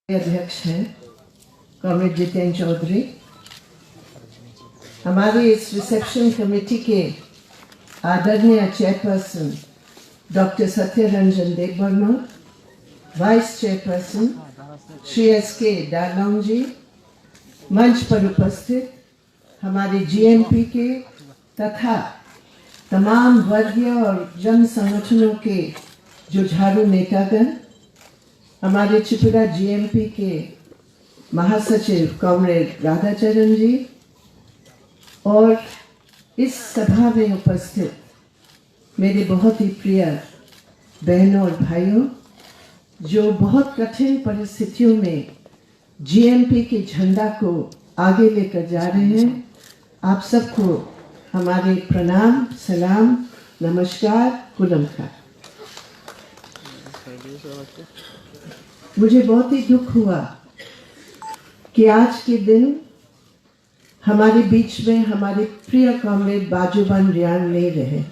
अध्यक्ष हैं कॉमरेड जितेंद्र चौधरी, हमारे इस रिसेप्शन कमेटी के आदरणीय chairperson doctor Satyaranjan Debbarma, vice chairperson Shri एस.के. डालोंग जी, मंच पर उपस्थित हमारे जीएमपी के तथा तमाम वर्गीय और जन संगठनों के जुझारू नेतागण, हमारे त्रिपुरा जीएमपी के महासचिव कॉमरेड राधाचरण जी और इस सभा में उपस्थित मेरे बहुत ही प्रिय बहनों और भाइयों, जो बहुत कठिन परिस्थितियों में जीएमपी के झंडा को आगे लेकर जा रहे हैं, आप सबको हमारे प्रणाम, सलाम, नमस्कार, कुलमकार। मुझे बहुत ही दुख हुआ कि आज के दिन हमारे बीच में हमारे प्रिय कॉमरेड बाजूबन रियान नहीं रहे।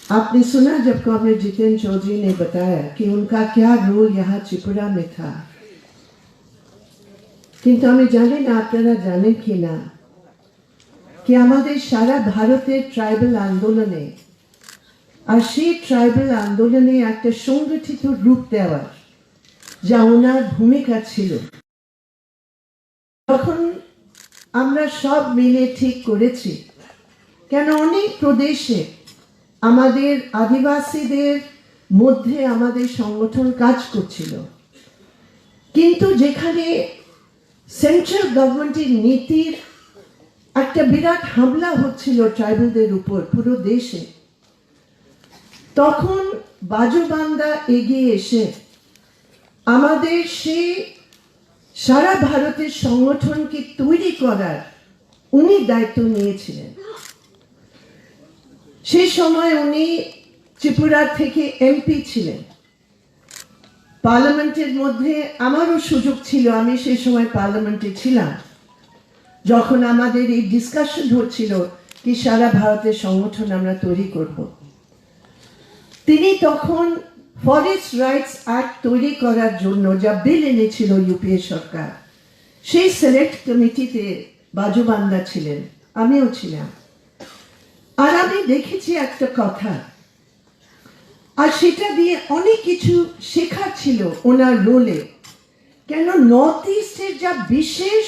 आपने सुना जब कॉमरेड जितेंद्र चौधरी ने बताया कि उनका क्या रोल यहाँ त्रिपुरा में था, किंतु हमें जाने ना, आपनारा जाने कि ना कि हमारे सारा भारतेर ट्राइबल आंदोलने আর সেই ট্রাইবাল আন্দোলনে একটা সংগঠিত রূপ দেওয়ার যা ওনার ভূমিকা ছিল। তখন আমরা সব মিলে ঠিক করেছি, কেন অনেক প্রদেশে আমাদের আদিবাসীদের মধ্যে আমাদের সংগঠন কাজ করছিল, কিন্তু যেখানে সেন্ট্রাল গভর্নমেন্টের নীতির একটা বিরাট হামলা হচ্ছিল ট্রাইবালদের উপর পুরো দেশে, তখন বাজুবান্দা এগিয়ে এসে আমাদের সেই সারা ভারতের সংগঠনকে তৈরি করার উনি দায়িত্ব নিয়েছিলেন। সেই সময় উনি ত্রিপুরা থেকে এমপি ছিলেন। পার্লামেন্টের মধ্যে আমারও সুযোগ ছিল, আমি সেই সময় পার্লামেন্টে ছিলাম যখন আমাদের এই ডিসকাশন হচ্ছিল কি সারা ভারতের সংগঠন আমরা তৈরি করব। তিনি তখন ফরেস্ট রাইটস অ্যাক্ট তৈরি করার জন্য যা বিল এনেছিল ইউপিএ সরকার, সেই সিলেক্ট কমিটিতে বাজুবান্দা ছিলেন, আমিও ছিলাম। আর আমি দেখেছি একটা কথা, আর সেটা দিয়ে অনেক কিছু শেখার ছিল ওনার রোলে। কেন নর্থ ইস্টের যা বিশেষ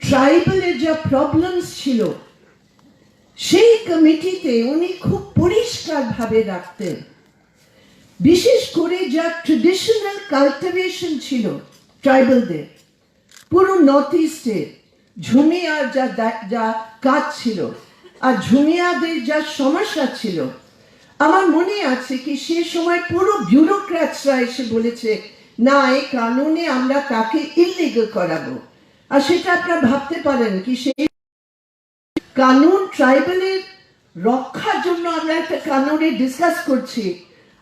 ট্রাইবালের যা প্রবলেমস ছিল, সেই কমিটিতে উনি খুব পরিষ্কারভাবে রাখতেন। বিশেষ করে যা ট্রেডিশনাল কালটিভেশন ছিল ট্রাইবালদের পুরো নর্থ ইস্টে, ঝুমিয়ার যা কাজ ছিল আর ঝুমিয়াদের যা সমস্যা ছিল, আমার মনে আছে কি সে সময় পুরো বিউরোক্র্যাটসরা এসে বলেছে না, এই কানুনে আমরা তাকে ইলিগাল করাবো। আর সেটা আপনারা ভাবতে পারেন কি সেই কানুন ট্রাইবালের রক্ষার জন্য আমরা একটা কানুনে ডিসকাস করছি,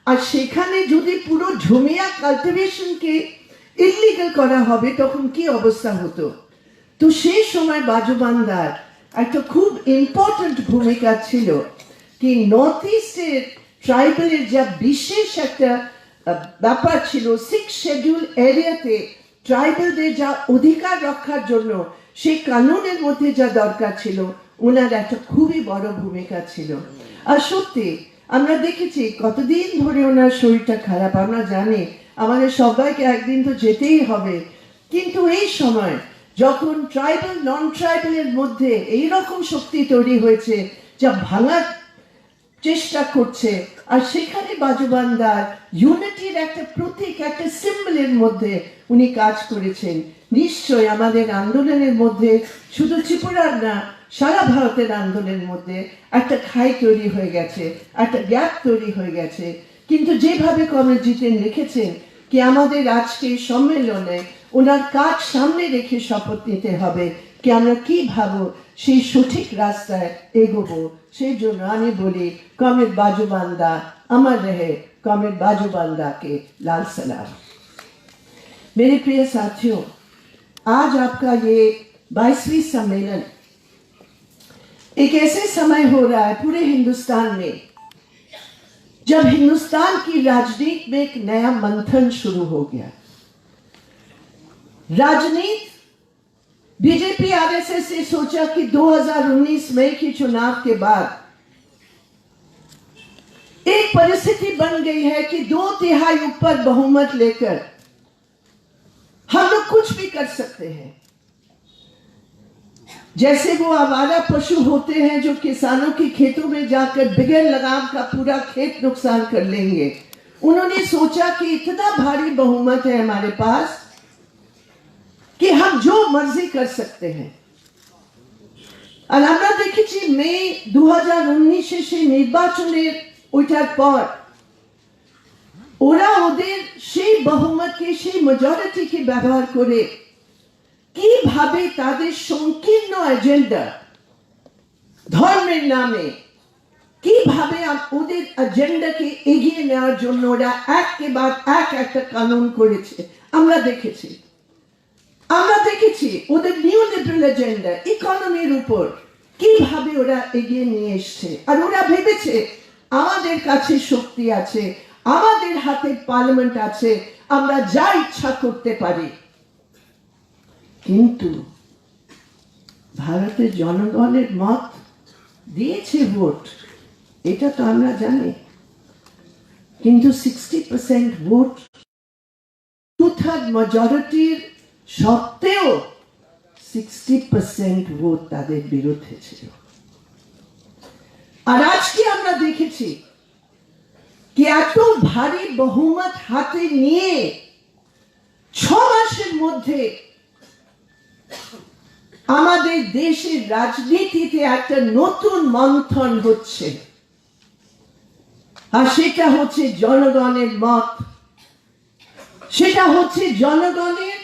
আর সেখানে যদি পুরো ঝুমিয়া কালটিভেশনকে ইলিগাল করা হবে তখন কি অবস্থা হতো। তো সেই সময় বাজুবান্দার একটা খুব ইম্পর্টেন্ট ভূমিকা ছিল কি নর্থ ইস্টের ট্রাইবালের যা বিশেষ একটা ব্যাপার ছিল, 6 শিডিউল এরিয়াতে ট্রাইবালদের যা অধিকার রক্ষার জন্য সেই কানুনের মধ্যে যা দরকার ছিল, ওনার একটা খুবই বড় ভূমিকা ছিল। আর সত্যি আমরা দেখেছি কতদিন ধরে ওনার শরীরটা খারাপ, আমরা জানি আমাদের সবাইকে একদিন তো যেতেই হবে, কিন্তু এই সময় যখন ট্রাইবাল নন ট্রাইবালের মধ্যে এইরকম শক্তি তৈরি হয়েছে যা ভাঙার চেষ্টা করছে, আর সেখানে বাজুবান্দার ইউনিটির একটা প্রতীক, একটা সিম্বলের মধ্যে উনি কাজ করেছেন। নিশ্চয় আমাদের আন্দোলনের মধ্যে শুধু ত্রিপুরার না, সারা ভারতের আন্দোলনের মধ্যে একটা খাই তৈরি হয়ে গেছে, একটা গ্যাপ তৈরি হয়ে গেছে। কিন্তু যেভাবে কমরেড জিতেন লিখেছেন কি আমাদের আজকে সম্মেলনে ওনার কাজ সামনে রেখে শপথ নিতে হবে কি আমরা কি ভাবো সেই সঠিক রাস্তায় এগোবো। সেই জন্য আমি বলি कॉमरेड बाजूबांदा अमर रहे, कॉमरेड बाजूबांदा के लाल सलाम। मेरे प्रिय साथियों, आज आपका ये 22वीं सम्मेलन एक ऐसे समय हो रहा है पूरे हिंदुस्तान में जब हिंदुस्तान की राजनीति में एक नया मंथन शुरू हो गया। राजनीति बीजेपी आरएसएस ने सोचा कि 2019 मई के चुनाव के बाद एक परिस्थिति बन गई है कि 2/3 ऊपर बहुमत लेकर हम लोग कुछ भी कर सकते हैं। जैसे वो आवारा पशु होते हैं जो किसानों के खेतों में जाकर बगैर लगाम का पूरा खेत नुकसान कर लेंगे। उन्होंने सोचा कि इतना भारी बहुमत है हमारे पास कि हम जो मर्जी कर सकते हैं। আর আমরা দেখেছি মে 2019 সেই নির্বাচনের ওইটার পর ওরা ওদের সেই বহুমতকে সেই মেজরিটিকে ব্যবহার করে কিভাবে তাদের সংকীর্ণ এজেন্ডা ধর্মের নামে কিভাবে ওদের এজেন্ডাকে এগিয়ে নেওয়ার জন্য ওরা এককে বাদ এক একটা কানুন করেছে। আমরা দেখেছি ওদের নিউ লিবারেল এজেন্ডা ইকোনমির উপর কিভাবে ওরা এগিয়ে নিয়ে এসছে। আর ওরা ভেবেছে আমাদের কাছে শক্তি আছে, আমাদের হাতে পার্লামেন্ট আছে, আমরা যা ইচ্ছা করতে পারি। কিন্তু ভারতের জনগণের মত দিয়েছে ভোট, এটা তো আমরা জানি। কিন্তু 60% ভোট 2/3 মেজরিটির সত্ত্বেও 60% ভোট তাদের বিরুদ্ধে ছিল। আর আজকে আমরা দেখেছি কি এত ভারী বহুমত হাতে নিয়ে 6 মাসের মধ্যে আমাদের দেশের রাজনীতিতে একটা নতুন মন্থন হচ্ছে। আর সেটা হচ্ছে জনগণের মত, সেটা হচ্ছে জনগণের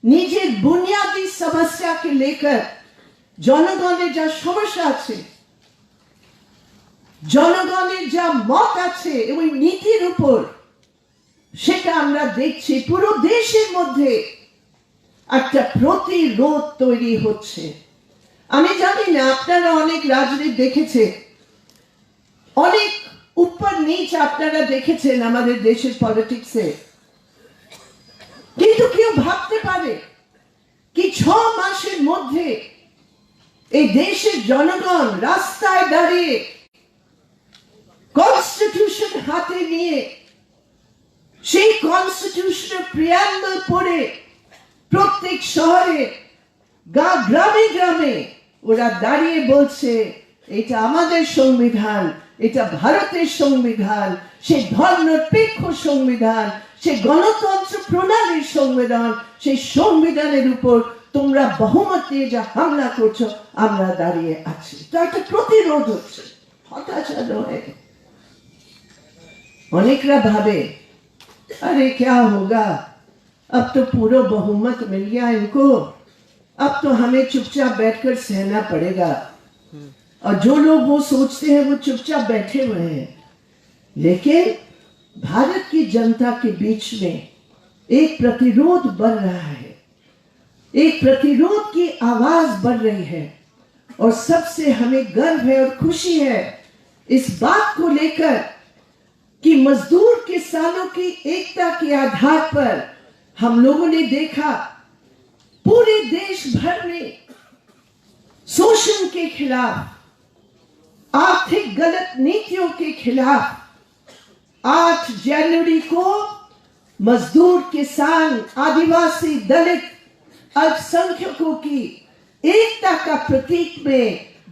নিজের বুনিয়াদী সমস্যাকে লেकर জনগণের যা সমস্যা আছে, জনগণের যা মত আছে ওই নীতির উপর, সেটা আমরা দেখছি পুরো দেশের মধ্যে একটা প্রতিরোধ তৈরি হচ্ছে। আমি জানি না আপনারা অনেক রাজনীতি দেখেছে, অনেক উপর নিচ আপনারা দেখেছেন আমাদের দেশের পলিটিক্সে, কিন্তু কেউ ভাবতে পারে কি 6 মাসের মধ্যে এই দেশের জনগণ রাস্তায় দাঁড়িয়ে কনস্টিটিউশন হাতে নিয়ে সেই কনস্টিটিউশনের প্রিয়াম্বল পড়ে প্রত্যেক শহরে গ্রামে গ্রামে ওরা দাঁড়িয়ে বলছে এটা আমাদের সংবিধান, এটা ভারতের সংবিধান, সেই ধর্মনিরপেক্ষ সংবিধান, সেই গণতন্ত্র প্রণালীর সংবিধান, সেই সংবিধানের উপর তোমরা বহুমত দিয়ে যা হামলা করছো আমরা দাঁড়িয়ে আছি। তো একটা প্রতিরোধ হচ্ছে, হতাশা নয়। অনেকরা ভাবে अरे क्या होगा, अब तो पूरा बहुमत मिल गया इनको, अब तो हमें चुपचाप बैठकर सहना पड़ेगा। और जो लोग वो सोचते हैं वो चुपचाप बैठे हुए हैं। लेकिन भारत की जनता के बीच में एक प्रतिरोध बढ़ रहा है, एक प्रतिरोध की आवाज बढ़ रही है। और सबसे हमें गर्व है और खुशी है इस बात को लेकर कि मजदूर किसानों की एकता के आधार पर हम लोगों ने देखा पूरे देश भर में शोषण के खिलाफ, आर्थिक गलत नीतियों के खिलाफ 8 जनवरी को मजदूर, किसान, आदिवासी, दलित, अल्पसंख्यकों की एकता का प्रतीक में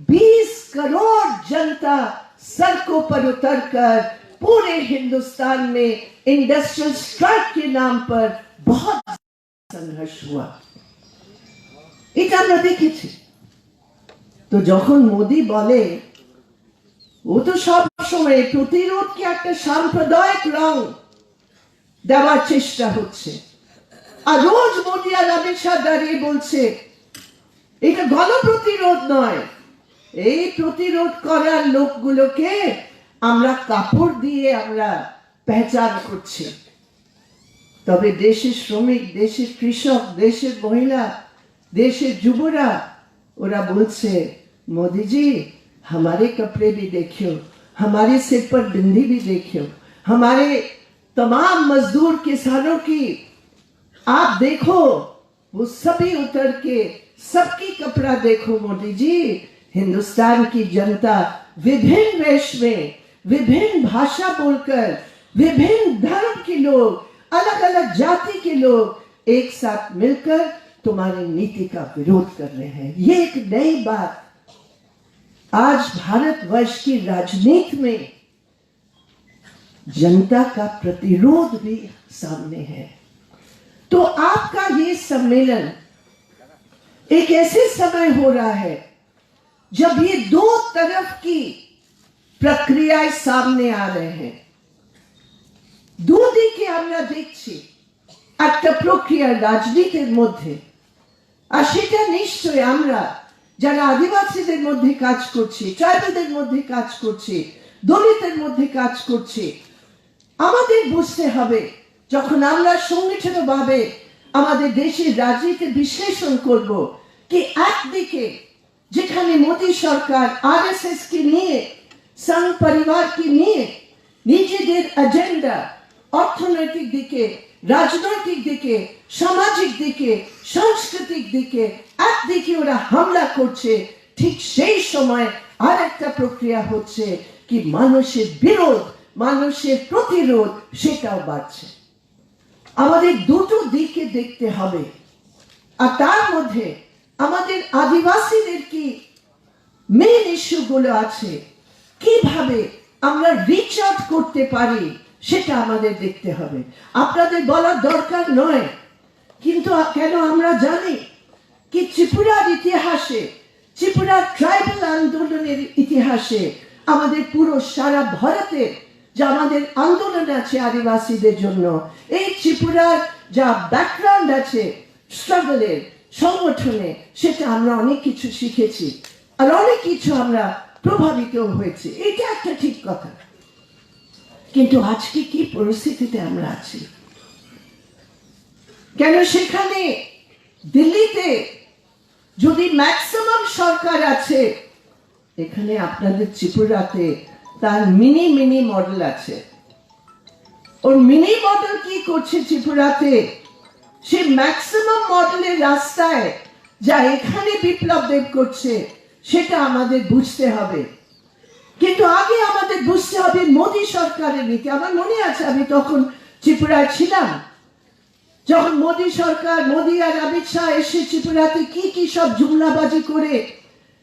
20 करोड़ जनता सड़कों पर उतरकर पूरे हिंदुस्तान में इंडस्ट्रियल स्ट्राइक के नाम पर बहुत संघर्ष हुआ। এটা আমরা দেখেছি। তো যখন মোদি বলে ও তো সব সময় প্রতিরোধকে একটা সাম্প্রদায়িক রং দেওয়ার চেষ্টা হচ্ছে, আর রোজ মোদি আর অমিত শাহ দাঁড়িয়ে বলছে এটা গণপ্রতিরোধ নয়, এই প্রতিরোধ করার লোকগুলোকে আমরা কাপড় দিয়ে আমরা পেহচান করছি। তবে দেশের শ্রমিক, দেশের কৃষক, দেশের মহিলা, দেশের যুবরা ওরা বলছে मोदी जी हमारे कपड़े भी देखियो, हमारे सिर पर बिंदी भी देखियो, हमारे तमाम मजदूर किसानों की आप देखो वो सभी उतर के सबकी कपड़ा देखो मोदी जी। हिंदुस्तान की जनता विभिन्न वेश में, विभिन्न भाषा बोलकर, विभिन्न धर्म के लोग, अलग अलग जाति के लोग एक साथ मिलकर तुम्हारी नीति का विरोध कर रहे हैं। ये एक नई बात आज भारतवर्ष की राजनीति में जनता का प्रतिरोध भी सामने है। तो आपका ये सम्मेलन एक ऐसे समय हो रहा है जब ये दो तरफ की प्रक्रियाएं सामने आ रहे हैं। দুদিকে আমরা দেখছি একটা প্রক্রিয়া রাজনীতির মধ্যে, আর সেটা নিশ্চয়ই আমরা যারা আদিবাসীদের মধ্যে কাজ করছি, ট্রাইবালদের মধ্যে কাজ করছি, দলিতের মধ্যে কাজ করছি, আমাদের বুঝতে হবে যখন আমরা সংগঠিতভাবে আমাদের দেশের রাজনীতি বিশ্লেষণ করব কি একদিকে যেখানে মোদী সরকার আরএসএস কে নিয়ে, সংঘ পরিবারকে নিয়ে নিজেদের এজেন্ডা অর্থনৈতিক দিকে, রাজনৈতিক দিকে, সামাজিক দিকে, সাংস্কৃতিক দিকে একদিকে ওরা হামলা করছে, ঠিক সেই সময় আর একটা প্রক্রিয়া হচ্ছে কি মানুষের বিরোধ, মানুষের প্রতিরোধ সেটাও বাড়ছে। আমাদের দুটো দিকে দেখতে হবে। আর তার মধ্যে আমাদের আদিবাসীদের কি মেইন ইস্যুগুলো আছে, কিভাবে আমরা রিচ আউট করতে পারি সেটা আমাদের দেখতে হবে। আপনাদের বলার দরকার নয়, কিন্তু কেন আমরা জানি কি ত্রিপুরার ইতিহাসে, ত্রিপুরার ট্রাইবাল আন্দোলনের ইতিহাসে, আমাদের পুরো সারা ভারতের যা আমাদের আন্দোলন আছে আদিবাসীদের জন্য, এই ত্রিপুরার যা ব্যাকগ্রাউন্ড আছে স্ট্রাগলের, সংগঠনে, সেটা আমরা অনেক কিছু শিখেছি আর অনেক কিছু আমরা প্রভাবিত হয়েছে। এটা একটা ঠিক কথা। কিন্তু আজকে কি পরিস্থিতিতে আমরা আছি, কেন সেখানে দিল্লিতে যদি ম্যাক্সিমাম সরকার আছে, এখানে আপনাদের ত্রিপুরাতে তার মিনি মডেল আছে। ওর মিনি মডেল কি করছে ত্রিপুরাতে, সে ম্যাক্সিমাম মডেলের রাস্তায় যা এখানে বিপ্লব দেব করছে সেটা আমাদের বুঝতে হবে। কিন্তু আগে আমাদের বুঝতে হবে মোদী সরকারের নীতি। আমার মনে আছে আমি তখন ত্রিপুরায় ছিলাম, যখন মোদী সরকার, মোদী আর অমিত শাহ এসে ত্রিপুরাতে কি কি সব জুমলাবাজি করে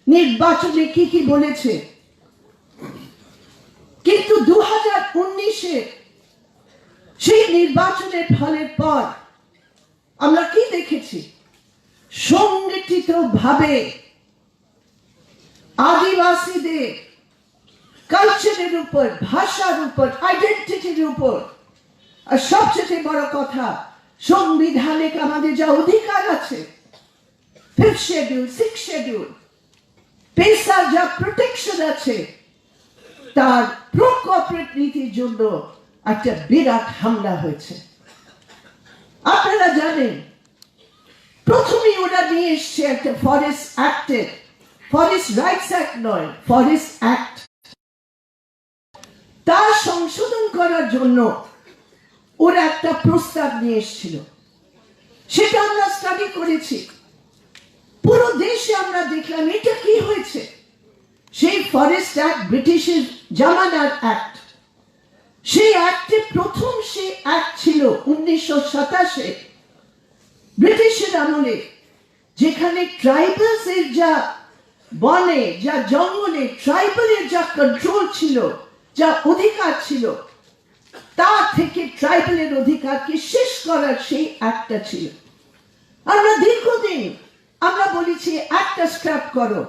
নির্বাচনে কি কি বলেছে। কিন্তু 2019-এ সেই নির্বাচনের ফলের পর আমরা কি দেখেছি, সংগঠিত ভাবে আদিবাসীদের কালচারের উপর, ভাষার উপর, আইডেন্টিটির উপর, আর সবচেয়ে বড় কথা সংবিধানে আমাদের যা অধিকার আছে, 5th শিডিউল, 6th শিডিউল, পেশার যা প্রোটেকশন আছে, তার প্রো কর্পোরেট নীতির জন্য একটা বিরাট হামলা হয়েছে। আপনারা জানেন প্রথমে ওরা নিয়ে এসছে একটা ফরেস্ট অ্যাক্টের, ফরেস্ট রাইটস অ্যাক্ট নয়, ফরেস্ট অ্যাক্ট, তার সংশোধন করার জন্য ওরা একটা প্রস্তাব নিয়ে এসেছিল। সেটা আমরা স্টাডি করেছি, পুরো দেশে আমরা দেখলাম এটা কি হয়েছে। সেই ফরেস্ট অ্যাক্ট ব্রিটিশের জামানার অ্যাক্ট, সেই অ্যাক্টে প্রথম সে অ্যাক্ট ছিল 1927-এ ব্রিটিশের আমলে, যেখানে ট্রাইবালস এর যা বনে, যা জঙ্গলে ট্রাইবালের যা কন্ট্রোল ছিল, যা অধিকার ছিল, তার থেকে ট্রাইবালের অধিকারকে শেষ করার সেই অ্যাক্টটা ছিল। আমরা দীর্ঘদিন আমরা বলেছি একটা স্ক্র্যাপ করো,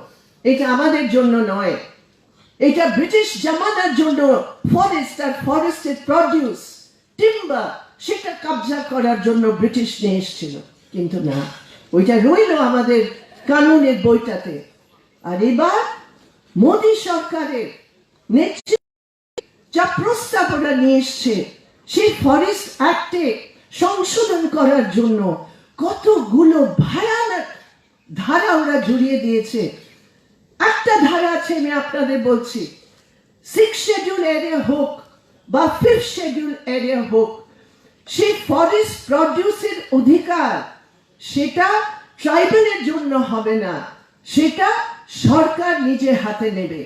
এটা আমাদের জন্য নয়, এটা ব্রিটিশ জামানার জন্য ফরেস্ট আর ফরেস্টের প্রডিউস টিম্বার সেটা কবজা করার জন্য ব্রিটিশ নিয়ে এসেছিল। কিন্তু না, ওইটা রইল আমাদের কানুনের বইটাতে। আর এবার মোদী সরকারের নেতৃত্বে যা প্রস্তাবনা নিয়ে এসছে, সেই ফরেস্ট অ্যাক্টে সংশোধন করার জন্য কতগুলো ভয়ানক ধারা ওরা জড়িয়ে দিয়েছে। একটা ধারা আছে, আমি আপনাদের বলছি, 6th শিডিউল এরিয়া হোক বা 5th শিডিউল এরিয়া হোক, সেই ফরেস্ট প্রডিউসের অধিকার সেটা ট্রাইবেলের জন্য হবে না, সেটা সরকার নিজের হাতে নেবে,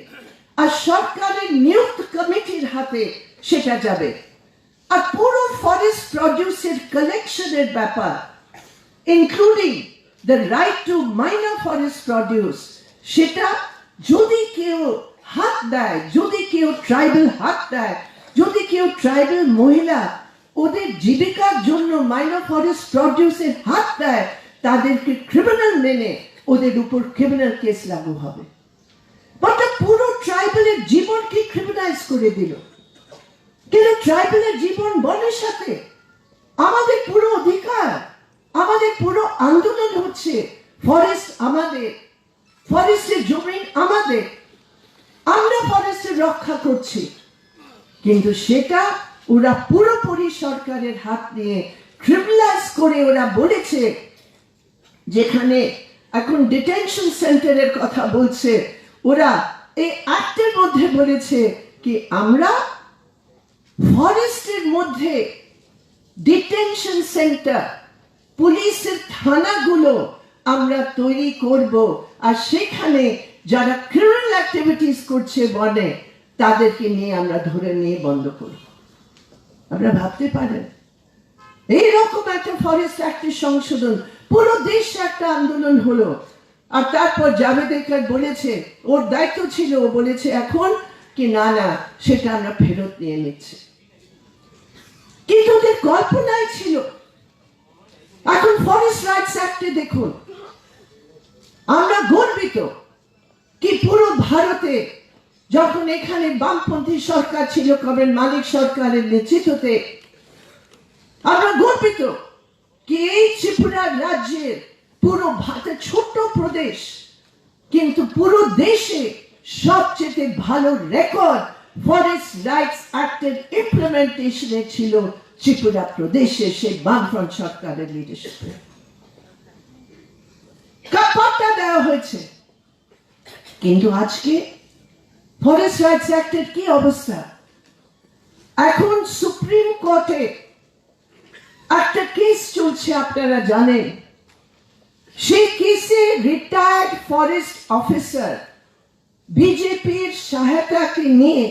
আর সরকারের নিযুক্ত কমিটির হাতে সেটা যাবে। আর পুরো ফরেস্ট প্রডিউসের কালেকশনের ব্যাপার, including the right two minor forest produce, সেটা যদি কেউ হাত দেয়, যদি কেউ ট্রাইবেল হাত দেয়, যদি কেউ ট্রাইবেল মহিলা ওদের জীবিকার জন্য মাইনর ফরেস্ট প্রডিউসের হাত দেয়, তাদেরকে ক্রিমিনাল মেনে ওদের উপর ক্রিমিনাল কেস লাগু হবে। বাট পুরো ট্রাইবেলের জীবনকে ক্রিমিনালাইজ করে দিল। কিন্তু ট্রাইবেলের জীবন বনের সাথে আমাদের পুরো অধিকার, আমাদের পুরো আন্দোলন হচ্ছে ফরেস্ট আমাদের, ফরেস্টের জমি আমাদের, আমরা ফরেস্টের রক্ষা করছি। কিন্তু সেটা ওরা পুরোপুরি সরকারের হাত নিয়ে ক্রিমিনালাইজ করে ওরা বলেছে, যেখানে এখন ডিটেনশন সেন্টারের কথা বলছে, ওরা এই অ্যাক্টের মধ্যে বলেছে কি আমরা ফরেস্টের মধ্যে ডিটেনশন সেন্টার, পুলিশের থানাগুলো আমরা তৈরি করব, আর সেখানে যারা ক্রিমিনাল অ্যাক্টিভিটিস করছে বনে তাদেরকে নিয়ে আমরা ধরে নিয়ে বন্ধ করব। আমরা ভাবতে পারেন এইরকম একটা ফরেস্ট অ্যাক্টের সংশোধন, পুরো দেশে একটা আন্দোলন হলো। আর তারপর জাভেদকর বলেছে, ওর দায়িত্ব ছিল, ও বলেছে এখন কি না না সেটা আমরা ফেরত নিয়ে নিচ্ছি। কিন্তু ওদের কল্পনাই ছিল। এখন ফরেস্ট রাইটস অ্যাক্টে দেখুন, আমরা গর্বিত কি পুরো ভারতে যখন এখানে বামপন্থী সরকার ছিল, কমরেড মানিক সরকারের নেতৃত্বে, আমরা গর্বিত কি এই ত্রিপুরা রাজ্যের পুরো ভারতের ছোট্ট প্রদেশ, কিন্তু পুরো দেশে সবচেয়ে ভালো রেকর্ড ফরেস্ট রাইটস অ্যাক্টের ইমপ্লিমেন্টেশনে ছিল ত্রিপুরা প্রদেশে, সেই বামফ্রন্ট সরকারের লিডারশিপে কাপড়টা দেওয়া হয়েছে। কিন্তু আজকে ফরেস্ট রাইটস অ্যাক্টের কি অবস্থা? এখন সুপ্রিম কোর্টে একটা কেস চলছে, আপনারা জানেন। সেই কেসে রিটায়ার্ড ফরেস্ট অফিসার বিজেপির সহায়তাকে নিয়ে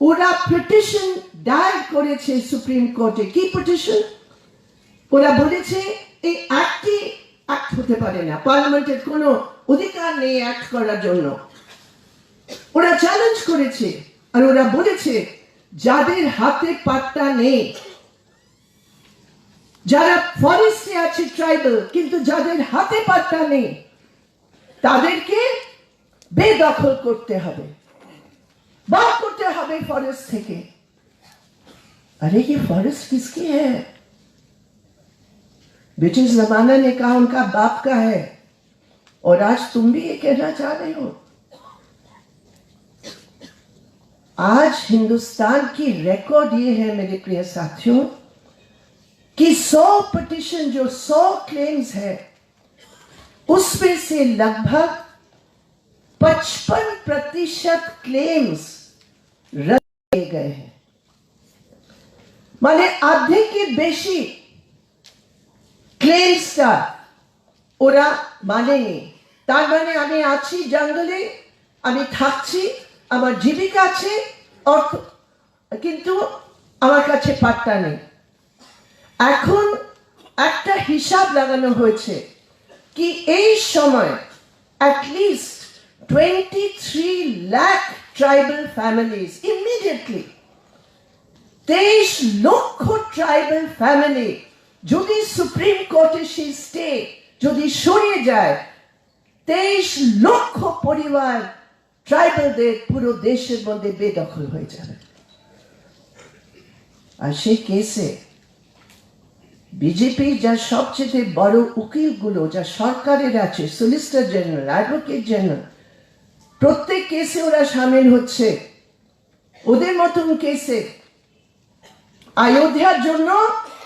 ওরা পিটিশন দায়ের করেছে সুপ্রিম কোর্টে। কি পিটিশন? ওরা বলেছে এই অ্যাক্টটি অ্যাক্ট হতে পারে না, পার্লামেন্টের কোনো অধিকার নেই অ্যাক্ট করার জন্য। ওরা চ্যালেঞ্জ করেছে, আর ওরা বলেছে যাদের হাতে পাট্টা নেই, যারা ফরেস্টে আছে ট্রাইবাল, কিন্তু যাদের হাতে পাট্টা নেই, তাদেরকে বেদখল করতে হবে, বার করতে হবে फॉरेस्ट থেকে। अरे ये फॉरेस्ट किसकी है? ब्रिटिश जमाना ने कहा उनका बाप का है, और आज तुम भी ये कहना चाह रहे हो। आज हिंदुस्तान की रिकॉर्ड ये है मेरे प्रिय साथियों कि 100 पिटिशन, जो 100 क्लेम्स है, उसमें से लगभग 55% क्लेम्स रद्द किए गए हैं। माने आधे के बेशी क्लेम्सটা ওরা মানেনি। তার মানে আমি আছি জঙ্গলে, আমি থাকছি, আমার জীবিকা আছে, অর্থ, কিন্তু আমার কাছে পাট্টা নেই। এখন একটা হিসাব লাগানো হয়েছে কি এই সময় at least 23 lakh tribal families immediately, 23 লক্ষ ট্রাইবাল ফ্যামিলি যদি সুপ্রিম কোর্টে সেই স্টে যদি সরিয়ে যায়, 23 লক্ষ পরিবার ট্রাইবালদের পুরো দেশের মধ্যে বেদখল হয়ে যাবে। আর সেই কেসে বিজেপি যা সবচেয়ে বড় উকিলগুলো যা সরকারের আছে, সলিসিটর জেনারেল, অ্যাডভোকেট জেনারেল, প্রত্যেক কেসে ওরা সামিল হচ্ছে। ওদের মতন কেসে অযোধ্যার জন্য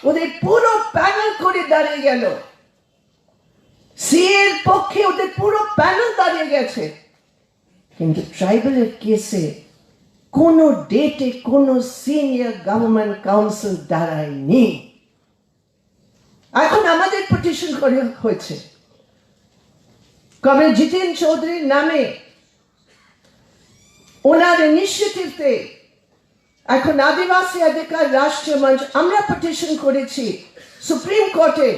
ওদের পুরো প্যানেল করে দাঁড়িয়ে গেল, সিএর পক্ষে ওদের পুরো প্যানেল দাঁড়িয়ে গেছে। কিন্তু ট্রাইবালের কেসে কোনো ডেটে কোনো সিনিয়র গভর্নমেন্ট কাউন্সিল দাঁড়ায়নি। এখন আমাদের পিটিশন পিটিশন করে হয়েছে, কবে জিতেন চৌধুরীর নামে ওনার ইনিশিয়েটিভে এখন আদিবাসী অধিকার রাষ্ট্রীয় মঞ্চ আমরা পিটিশন করেছি সুপ্রিম কোর্টে।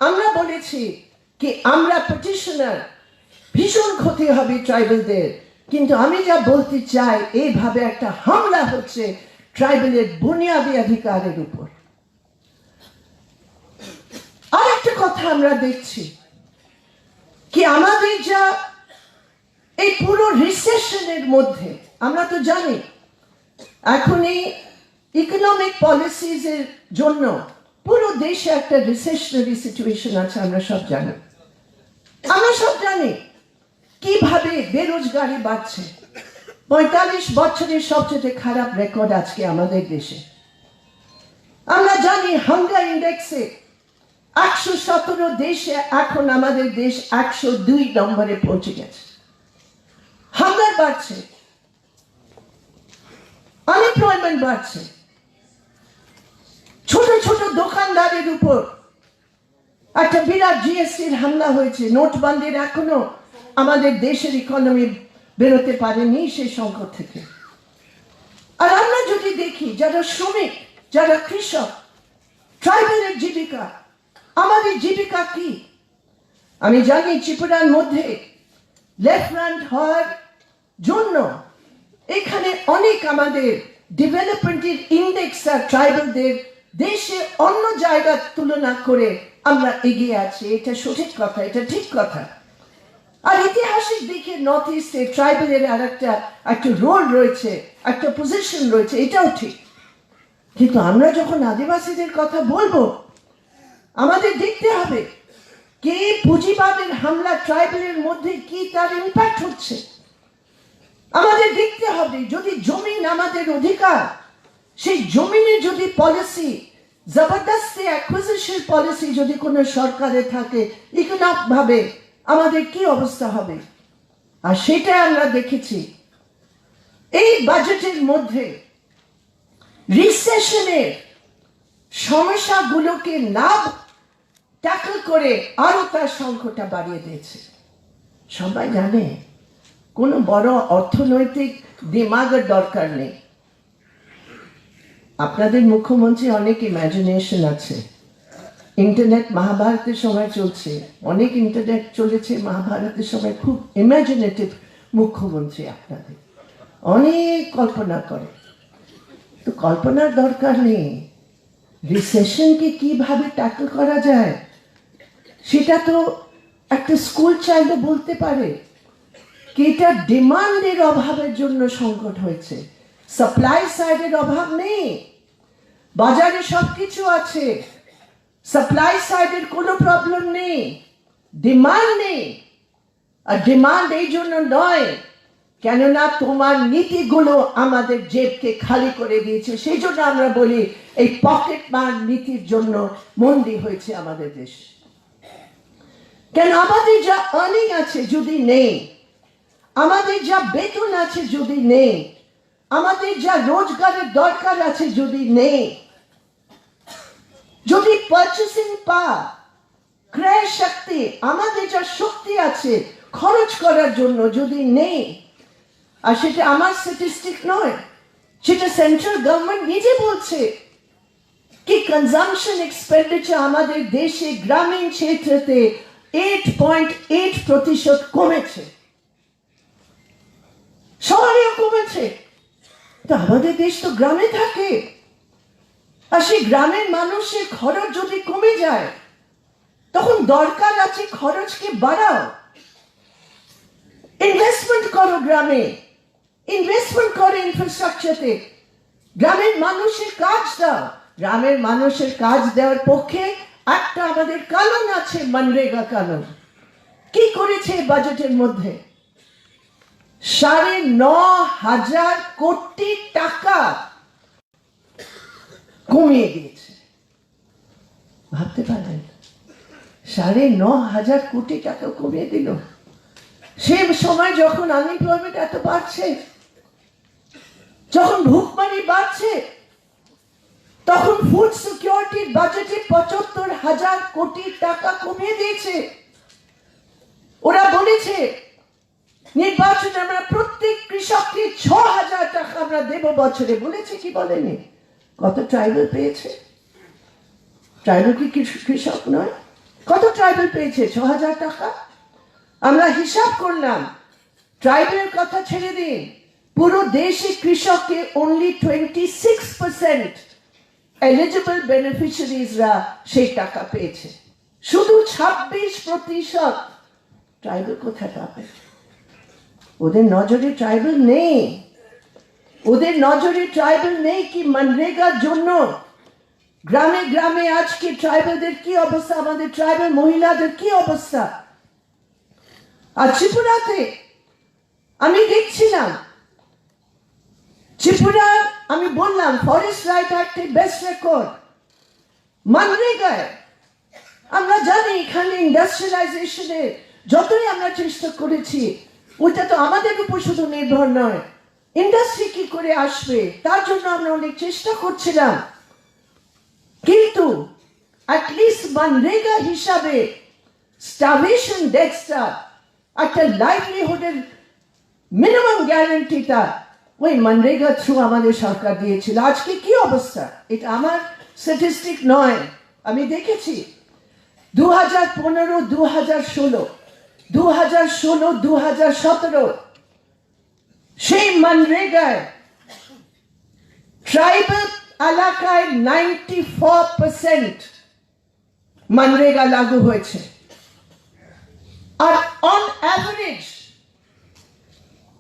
আমরা বলেছি কি আমরা পিটিশনার, ভীষণ ক্ষতি হবে ট্রাইবালদের, কিন্তু আমি যা বলতে চাই এইভাবে একটা হামলা হচ্ছে ট্রাইবালের বুনিয়াদী অধিকারের উপর। আর একটা কথা আমরা দেখছি কি আমাদের যা এই পুরো রিসেশনের মধ্যে, আমরা তো জানি এখন এই ইকোনমিক পলিসিজ এর জন্য পুরো দেশে একটা রিসেশনারি সিচুয়েশন আছে। আমরা সব জানি কিভাবে বেরোজগারি বাড়ছে। 45 বছরের সবচেয়ে খারাপ রেকর্ড আজকে আমাদের দেশে। আমরা জানি হাঙ্গার ইন্ডেক্সে 117 দেশে এখন আমাদের দেশ 102 নম্বরে পৌঁছে গেছে। হাঙ্গার বাড়ছে, আনএমপ্লয়মেন্ট বাড়ছে, ছোট ছোট দোকানদারের উপর একটা বিরাট জিএসটির হামলা হয়েছে। নোটবন্দির এখনো আমাদের দেশের ইকোনমি বেরোতে পারেনি সেই সংকট থেকে। আর আমরা যদি দেখি যারা শ্রমিক, যারা কৃষক, ট্রাইবালের জীবিকা, আমাদের জীবিকা কি? আমি জানি ত্রিপুরার মধ্যে লেফট হওয়ার জন্য এখানে অনেক আমাদের ডেভেলপমেন্টের ইন্ডেক্স আর ট্রাইবালদের দেশে অন্য জায়গার তুলনা করে আমরা এগিয়ে আছি। এটা সঠিক কথা, এটা ঠিক কথা। আর ঐতিহাসিক দিকে নর্থ ইস্টে ট্রাইবালের আর একটা রোল রয়েছে, একটা পজিশন রয়েছে, এটাও ঠিক। কিন্তু আমরা যখন আদিবাসীদের কথা বলবো আমাদের দেখতে হবে কে পুঁজিবাদের হামলা ট্রাইবালের মধ্যে কি তার ইম্প্যাক্ট হচ্ছে। আমাদের দেখতে হবে যদি জমিন আমাদের অধিকার, সেই জমিনের যদি পলিসি জবরদস্তি অ্যাকুইজিশন পলিসি যদি কোনো সরকারে থাকে ইকোনমিক ভাবে আমাদের কি অবস্থা হবে। আর সেটা আমরা দেখেছি এই বাজেটের মধ্যে রিসেশনের সমস্যাগুলোকে না ট্যাকল করে আরো তার সংখ্যাটা বাড়িয়ে দিয়েছে। সবাই জানে কোনো বড় অর্থনৈতিক দিমাগের দরকার নেই। আপনাদের মুখ্যমন্ত্রী অনেক ইমাজিনেশন আছে। ইন্টারনেট মহাভারতের সময় চলছে, অনেক ইন্টারনেট চলেছে মহাভারতের সময়। খুব ইমাজিনেটিভ মুখ্যমন্ত্রী আপনাদের, অনেক কল্পনা করে। তো কল্পনার দরকার নেই, রিসেশনকে কিভাবে ট্যাকল করা যায় সেটা তো একটা স্কুল চাইলে বলতে পারে কি এটা ডিমান্ডের অভাবের জন্য সংকট হয়েছে, সাপ্লাই সাইডের অভাব নেই। বাজারে সবকিছু আছে, সাপ্লাই সাইডের কোনো প্রবলেম নেই, ডিমান্ড নেই। আর ডিমান্ড এই জন্য নয় কেননা তোমার নীতিগুলো আমাদের জেবকে খালি করে দিয়েছে। সেই জন্য আমরা বলি এই পকেট মার নীতির জন্য মন্দি হয়েছে আমাদের দেশ। কেন আমাদের যা আর্নিং আছে যদি নেই, আমাদের যা বেতন আছে যদি নেই, আমাদের যা রোজগারের দরকার আছে যদি নেই, যদি পারচেসিং পাওয়ার, ক্রয় শক্তি, আমাদের যা শক্তি আছে খরচ করার জন্য যদি নেই, আর সেটা আমার স্ট্যাটিস্টিক নয়, সেটা সেন্ট্রাল গভর্নমেন্ট নিজে বলছে কি কনজাম্পশন এক্সপেন্ডিচার আমাদের দেশে গ্রামীণ ক্ষেত্রে 8.8% কমেছে, শহরেও কমেছে। তো আমাদের দেশ তো গ্রামে থাকে, আর সেই গ্রামের মানুষের খরচ যদি কমে যায় তখন দরকার আছে খরচকে বাড়াও, ইনভেস্টমেন্ট করো গ্রামে, ইনভেস্টমেন্ট করো ইনফ্রাস্ট্রাকচারে, গ্রামের মানুষের কাজ দাও। গ্রামের মানুষের কাজ দেওয়ার পক্ষে একটা আমাদের কানুন আছে, মনরেগা কানুন। কি করেছে বাজেটের মধ্যে? 9,500 কোটি টাকা কমিয়ে দিয়েছে। ভাবতে পারেন 9,500 কোটি টাকা কমিয়ে দিল। সে সময় যখন আনএমপ্লয়মেন্ট এত বাড়ছে, যখন ভুকমারি বাড়ছে, তখন ফুড সিকিউরিটির বাজেটে ৭৫,০০০ কোটি টাকা কমিয়ে দিয়েছে। ওরা বলেছে নির্বাচনে আমরা প্রত্যেক কৃষককে ৬,০০০ টাকা আমরা দেব বছরে। বলেছে কি বলেনি? কত ট্রাইবাল পেয়েছে? ট্রাইবাল কি কৃষক নয়? কত ট্রাইবাল পেয়েছে ৬,০০০ টাকা? আমরা হিসাব করলাম, ট্রাইবালের কথা ছেড়ে দিন, পুরো দেশে কৃষককে অনলি 26% এলিজিবল বেনিফিশিয়ারিজরা সেই টাকা পেয়েছে। শুধু 26% ট্রাইবাল কোথায় পাবে? ওদের নজরে ট্রাইবাল নেই। ওদের নজরে ট্রাইবাল নেই কি মনরেগার জন্য গ্রামে গ্রামে আজকে ট্রাইবালদের কি অবস্থা, আমাদের ট্রাইবাল মহিলাদের কি অবস্থা। আর ত্রিপুরাতে আমি দেখছিলাম, ত্রিপুরা আমি বললাম ফরেস্ট রাইট অ্যাক্টে বেস্ট রেকর্ড। মনরেগায় আমরা জানি এখানে ইন্ডাস্ট্রিয়ালাইজেশনের যতই আমরা চেষ্টা করেছি, ওটা তো আমাদের উপর শুধু নির্ভর নয়, ইন্ডাস্ট্রি কি করে আসবে তার জন্য আমরা অনেক চেষ্টা করছিলাম। কিন্তু অ্যাটলিস্ট মনরেগা হিসাবে স্টারভেশন ডেথটা, একটা লাইভলিহুডের মিনিমাম গ্যারান্টিটা ওই মনরেগা থ্রু আমাদের সরকার দিয়েছিল। আজকে কি অবস্থা? এটা আমার স্ট্যাটিস্টিক নয়, আমি দেখেছি 2015, 2016, 2016, 2017 সেই মনরেগায় ট্রাইবাল এলাকায় 94% মনরেগা লাগু হয়েছে। আর অন অ্যাভারেজ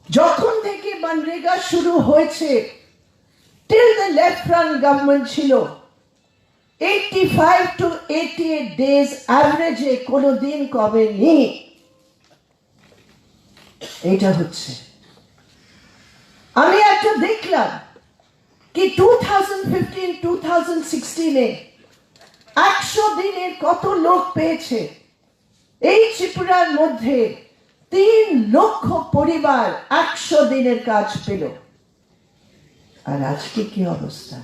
যখন থেকে মনরেগা শুরু হয়েছে till the left front government ছিল 85 to 88 days অ্যাভারেজে কোনো দিন কমেনি। এটা হচ্ছে, আমি একটা দেখলাম কি 2015-2016 100 দিনের কত লোক পেয়েছে। এই ত্রিপুরার মধ্যে 3 লক্ষ পরিবার 100 দিনের কাজ পেল। আর আজকে কি অবস্থা?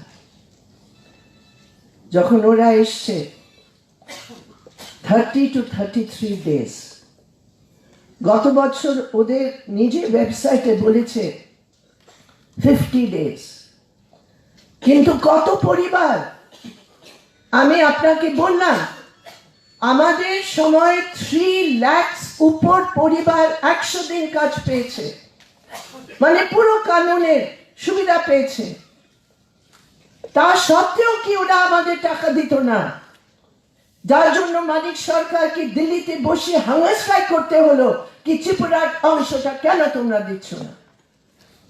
যখন ওরা এসছে 30 to 33 days, গত বছর ওদের নিজের ওয়েবসাইটে বলেছে 50 days, কিন্তু কত পরিবার? আমি আপনাকে বললাম আমাদের সময় 3 লাখ উপর পরিবার 100 দিন কাজ পেয়েছে, মানে পুরো কানুনের সুবিধা পেয়েছে। তা সত্ত্বেও কি ওরা আমাদের টাকা দিত না? যার জন্য মানিক সরকারকে দিল্লিতে বসে হাঙ্গার স্ট্রাইক করতে হলো কি ত্রিপুরার অংশটা কেন তোমরা দিচ্ছ না।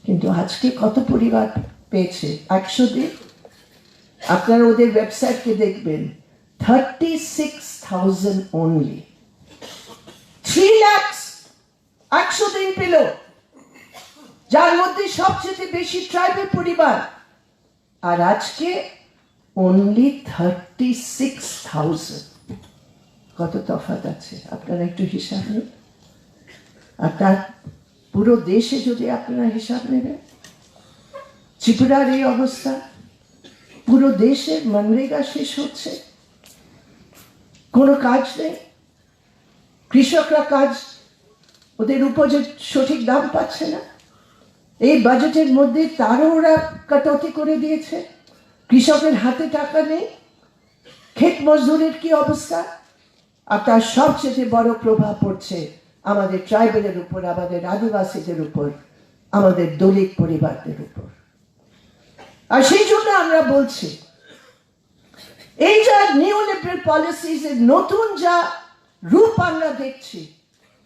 কিন্তু আজকে কত পরিবার পেয়েছে 100 দিন? আপনারা ওদের ওয়েবসাইটকে দেখবেন, 36,000 only। 3 লাখ 100 দিন পেল, যার মধ্যে সবচেয়ে বেশি ট্রাইবাল পরিবার। আর আজকে only 36,000। কত তফাৎ আছে আপনারা একটু হিসাব নিন। আর তার পুরো দেশে যদি আপনারা হিসাব নেবেন, ত্রিপুরার এই অবস্থা, পুরো দেশে মনরেগা শেষ হচ্ছে, কোনো কাজ নেই, কৃষকরা কাজ ওদের উপযুক্ত সঠিক দাম পাচ্ছে না। এই বাজেটের মধ্যে তারও ওরা কাটতি করে দিয়েছে, কৃষকের হাতে টাকা নেই, ক্ষেত মজদুরের কি অবস্থা। আর তার সবচেয়ে বড় প্রভাব পড়ছে আমাদের ট্রাইবেলের উপর, আমাদের আদিবাসীদের উপর, আমাদের দলিত পরিবারদের উপর। আর সেই জন্য আমরা বলছি এই যা নিউ লিবারেল পলিসিস এর নতুন যা রূপ আমরা দেখছি,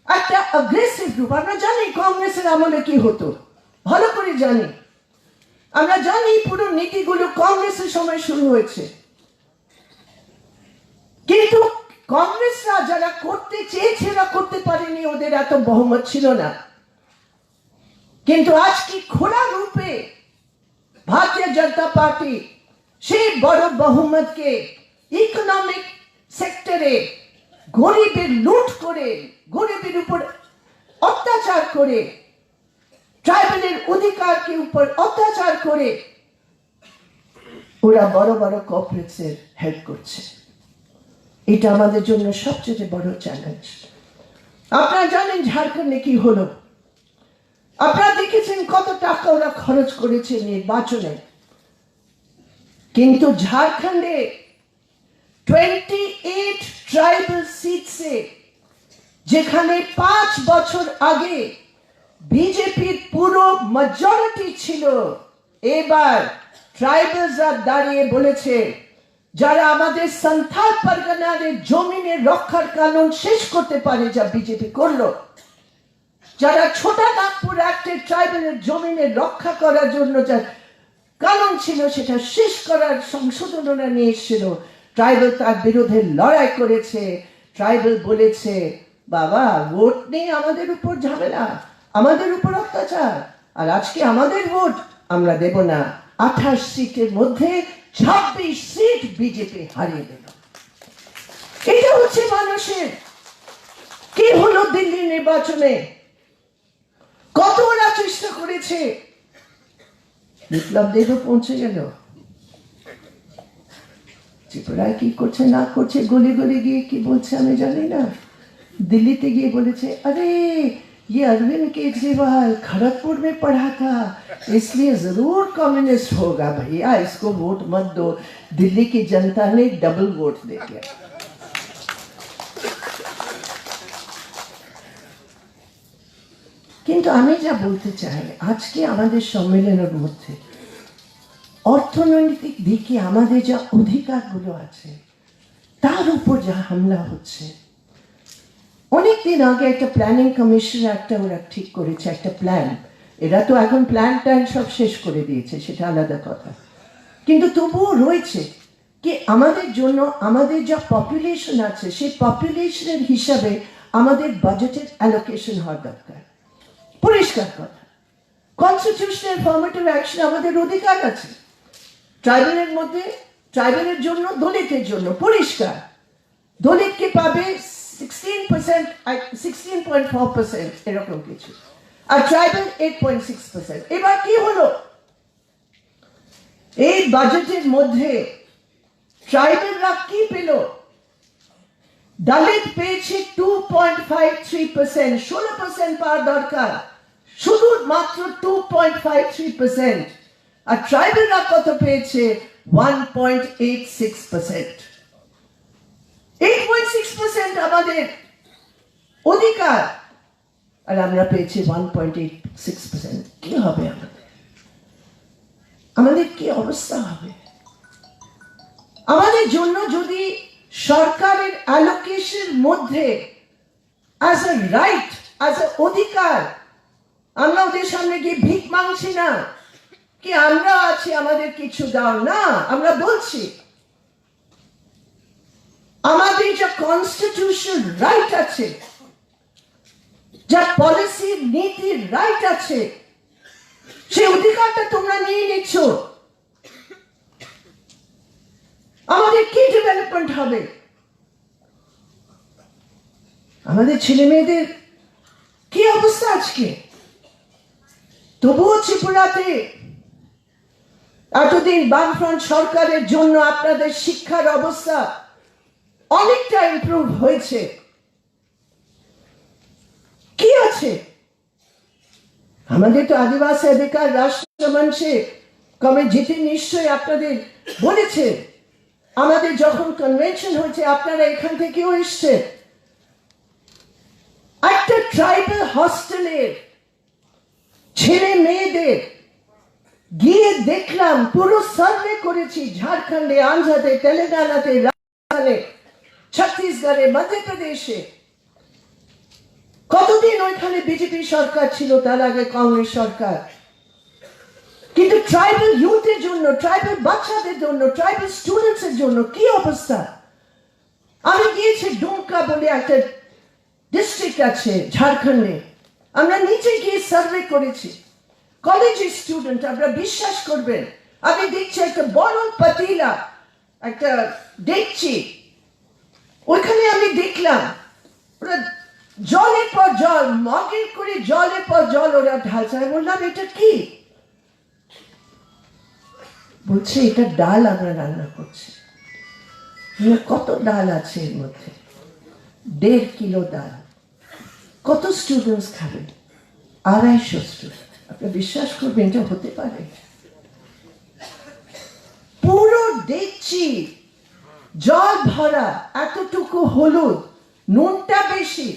একটা অ্যাগ্রেসিভ রূপ। আমরা জানি কংগ্রেসের আমলে কি হতো, ভালো করে জানি। আমরা জানি পুরো নীতিগুলো কংগ্রেসের সময় শুরু হয়েছে, কিন্তু কংগ্রেসরা যারা করতে চেয়েছে না করতে পারেনি, ওদের এত বহুমত ছিল না। কিন্তু আজকে খোলা রূপে ভারতীয় জনতা পার্টি সেই বড় বহুমতকে ইকোনমিক সেক্টরে গরিবের লুট করে, গরিবের উপর অত্যাচার করে, ট্রাইবেলের অধিকারকে উপর অত্যাচার করে ওরা বড় বড় কর্পোরেটসের হেল্প করছে। এটা আমাদের জন্য সবচেয়ে বড় চ্যালেঞ্জ। আপনারা জানেন ঝাড়খণ্ডে কি হলো, আপনারা দেখেছেন কত টাকা ওরা খরচ করেছে নির্বাচনে, কিন্তু ঝাড়খণ্ডে 28 ট্রাইবাল সিটসে, যেখানে 5 বছর আগে বিজেপির পুরো মেজরিটি ছিল, এবার ট্রাইবালসরা দাঁড়িয়ে বলেছে যারা আমাদের সন্থাল পরগনার জমিনের রক্ষার কানুন শেষ করতে পারে, যা বিজেপি করলো, যারা ছোটা নাগপুর অ্যাক্টের ট্রাইবালের জমিনের রক্ষা করার জন্য যা কানুন ছিল সেটা শেষ করার সংশোধন ওরা নিয়ে এসেছিল, ট্রাইবাল তার বিরুদ্ধে লড়াই করেছে। ট্রাইবাল বলেছে বাবা ভোট নেই আমাদের উপর ঝামেলা, আমাদের উপর অত্যাচার, আর আজকে আমাদের ভোট আমরা দেব না। 28 সিটের মধ্যে 26 সিট বিজেপি হারিয়ে দিল। এটা হচ্ছে মানুষের। কি হলো দিল্লি নির্বাচনে? কত ওরা চেষ্টা করেছে, বিপ্লব দেবও পৌঁছে গেল। ত্রিপুরায় কি করছে না করছে, গলি গলি গিয়ে কি বলছে আমি জানি না। दिल्लीতে গিয়ে বলেছে अरे ये अरविंद केजरीवाल खड़गपुर में पढ़ा था इसलिए जरूर कम्युनिस्ट होगा, भैया इसको वोट मत दो। दिल्ली की जनता ने डबल वोट दे दिया। কিন্তু আমি যা বলতে চাই, আজকে আমাদের সম্মেলনের মধ্যে অর্থনৈতিক দিকে আমাদের যা অধিকারগুলো আছে তার উপর যা হামলা হচ্ছে। অনেকদিন আগে একটা প্ল্যানিং কমিশন একটা ওরা ঠিক করেছে, একটা প্ল্যান। এরা তো এখন প্ল্যান ট্যান সব শেষ করে দিয়েছে, সেটা আলাদা কথা, কিন্তু তবুও রয়েছে কি আমাদের জন্য আমাদের যা পপুলেশন আছে সেই পপুলেশনের হিসাবে আমাদের বাজেটের অ্যালোকেশন হওয়া দরকার। পরিষ্কার কথা, কনস্টিটিউশনাল ফর্মেটিভ অ্যাকশন আমাদের অধিকার আছে। ট্রাইবালের মধ্যে ট্রাইবালের জন্য, দলিতের জন্য পরিষ্কার, দলিতকে পাবে 16.4% এরকম কিছু, আর ট্রাইবাল 8.6%। এবার কি হলো, এই বাজেটের মধ্যে ট্রাইবালরা কি পেল? দলিত পেয়েছে 2.53%, 16% পাওয়ার দরকার, শুধু মাত্র 2.53%। আর ট্রাইবালরা কত পেয়েছে? 1.86%। 8.6% আমাদের অধিকার, আর আমরা পেয়েছি 1.86%। কি হবে আমাদের? আমাদের কি অবস্থা হবে? আমাদের জন্য যদি সরকারের অ্যালোকেশন মধ্যে as a right, as a অধিকার, আমরা ওদের সামনে গিয়ে ভিক মাংছি না কি আমরা আছি আমাদের কিছু দাও না, আমরা বলছি আমাদের যা কনস্টিটিউশন রাইট আছে, যা পলিসি নীতির রাইট আছে, সেই অধিকারটা তোমরা নিয়ে নিচ্ছ। আমাদের কি ডেভেলপমেন্ট হবে? আমাদের ছেলে মেয়েদের কি অবস্থা আজকে? তবুও ত্রিপুরাতে এতদিন বামফ্রন্ট সরকারের জন্য আপনাদের শিক্ষার অবস্থা অনেকটা ইমপ্রুভ হয়েছে। কি আছে? আমাদের তো আদিবাসী অধিকার রাষ্ট্রমঞ্চে কমে যেতে নিশ্চয়ই আপনাদের বলেছে, আমাদের যখন কনভেনশন হয়েছে আপনারা এখান থেকেও এসছে। একটা ট্রাইবাল হস্টেলের ছেলে মেয়েদের গিয়ে দেখলাম, পুরো সার্ভে করেছি ঝাড়খণ্ডে, আন্ধ্রাতে, তেলেঙ্গানাতে, রাজস্থানে, ছত্তিশগড়ে, মধ্যপ্রদেশে। কতদিন ওইখানে বিজেপি সরকার ছিল, তার আগে কংগ্রেস সরকার, কিন্তু ট্রাইবাল ইউথের জন্য, ট্রাইবাল বাচ্চাদের জন্য, ট্রাইবাল স্টুডেন্টস এর জন্য কি অবস্থা। আমি গিয়েছি ডুমকা বলে একটা ডিস্ট্রিক্ট আছে ঝাড়খণ্ডে, আমরা নিচে গিয়ে সার্ভে করেছি। কলেজের স্টুডেন্ট, আমরা বিশ্বাস করবেন, আমি দেখছি একটা বড় পাতিলা, একটা ডেকচি, ওইখানে আমি দেখলাম ওরা জলের পর জল, মগের করে জলের পর জল ওরা ঢালছে। আমি বললাম এটা কি? বলছে এটা ডাল আমরা রান্না করছি। কত ডাল আছে এর মধ্যে? 1.5 কিলো ডাল। কত স্টুডেন্টস খাবেন? 250 স্টুডেন্ট। আপনি বিশ্বাস করবেন এটা হতে পারে? পুরো ডেকচি জল ভরা, এতটুকু হলুদ, নুনটা বেশি।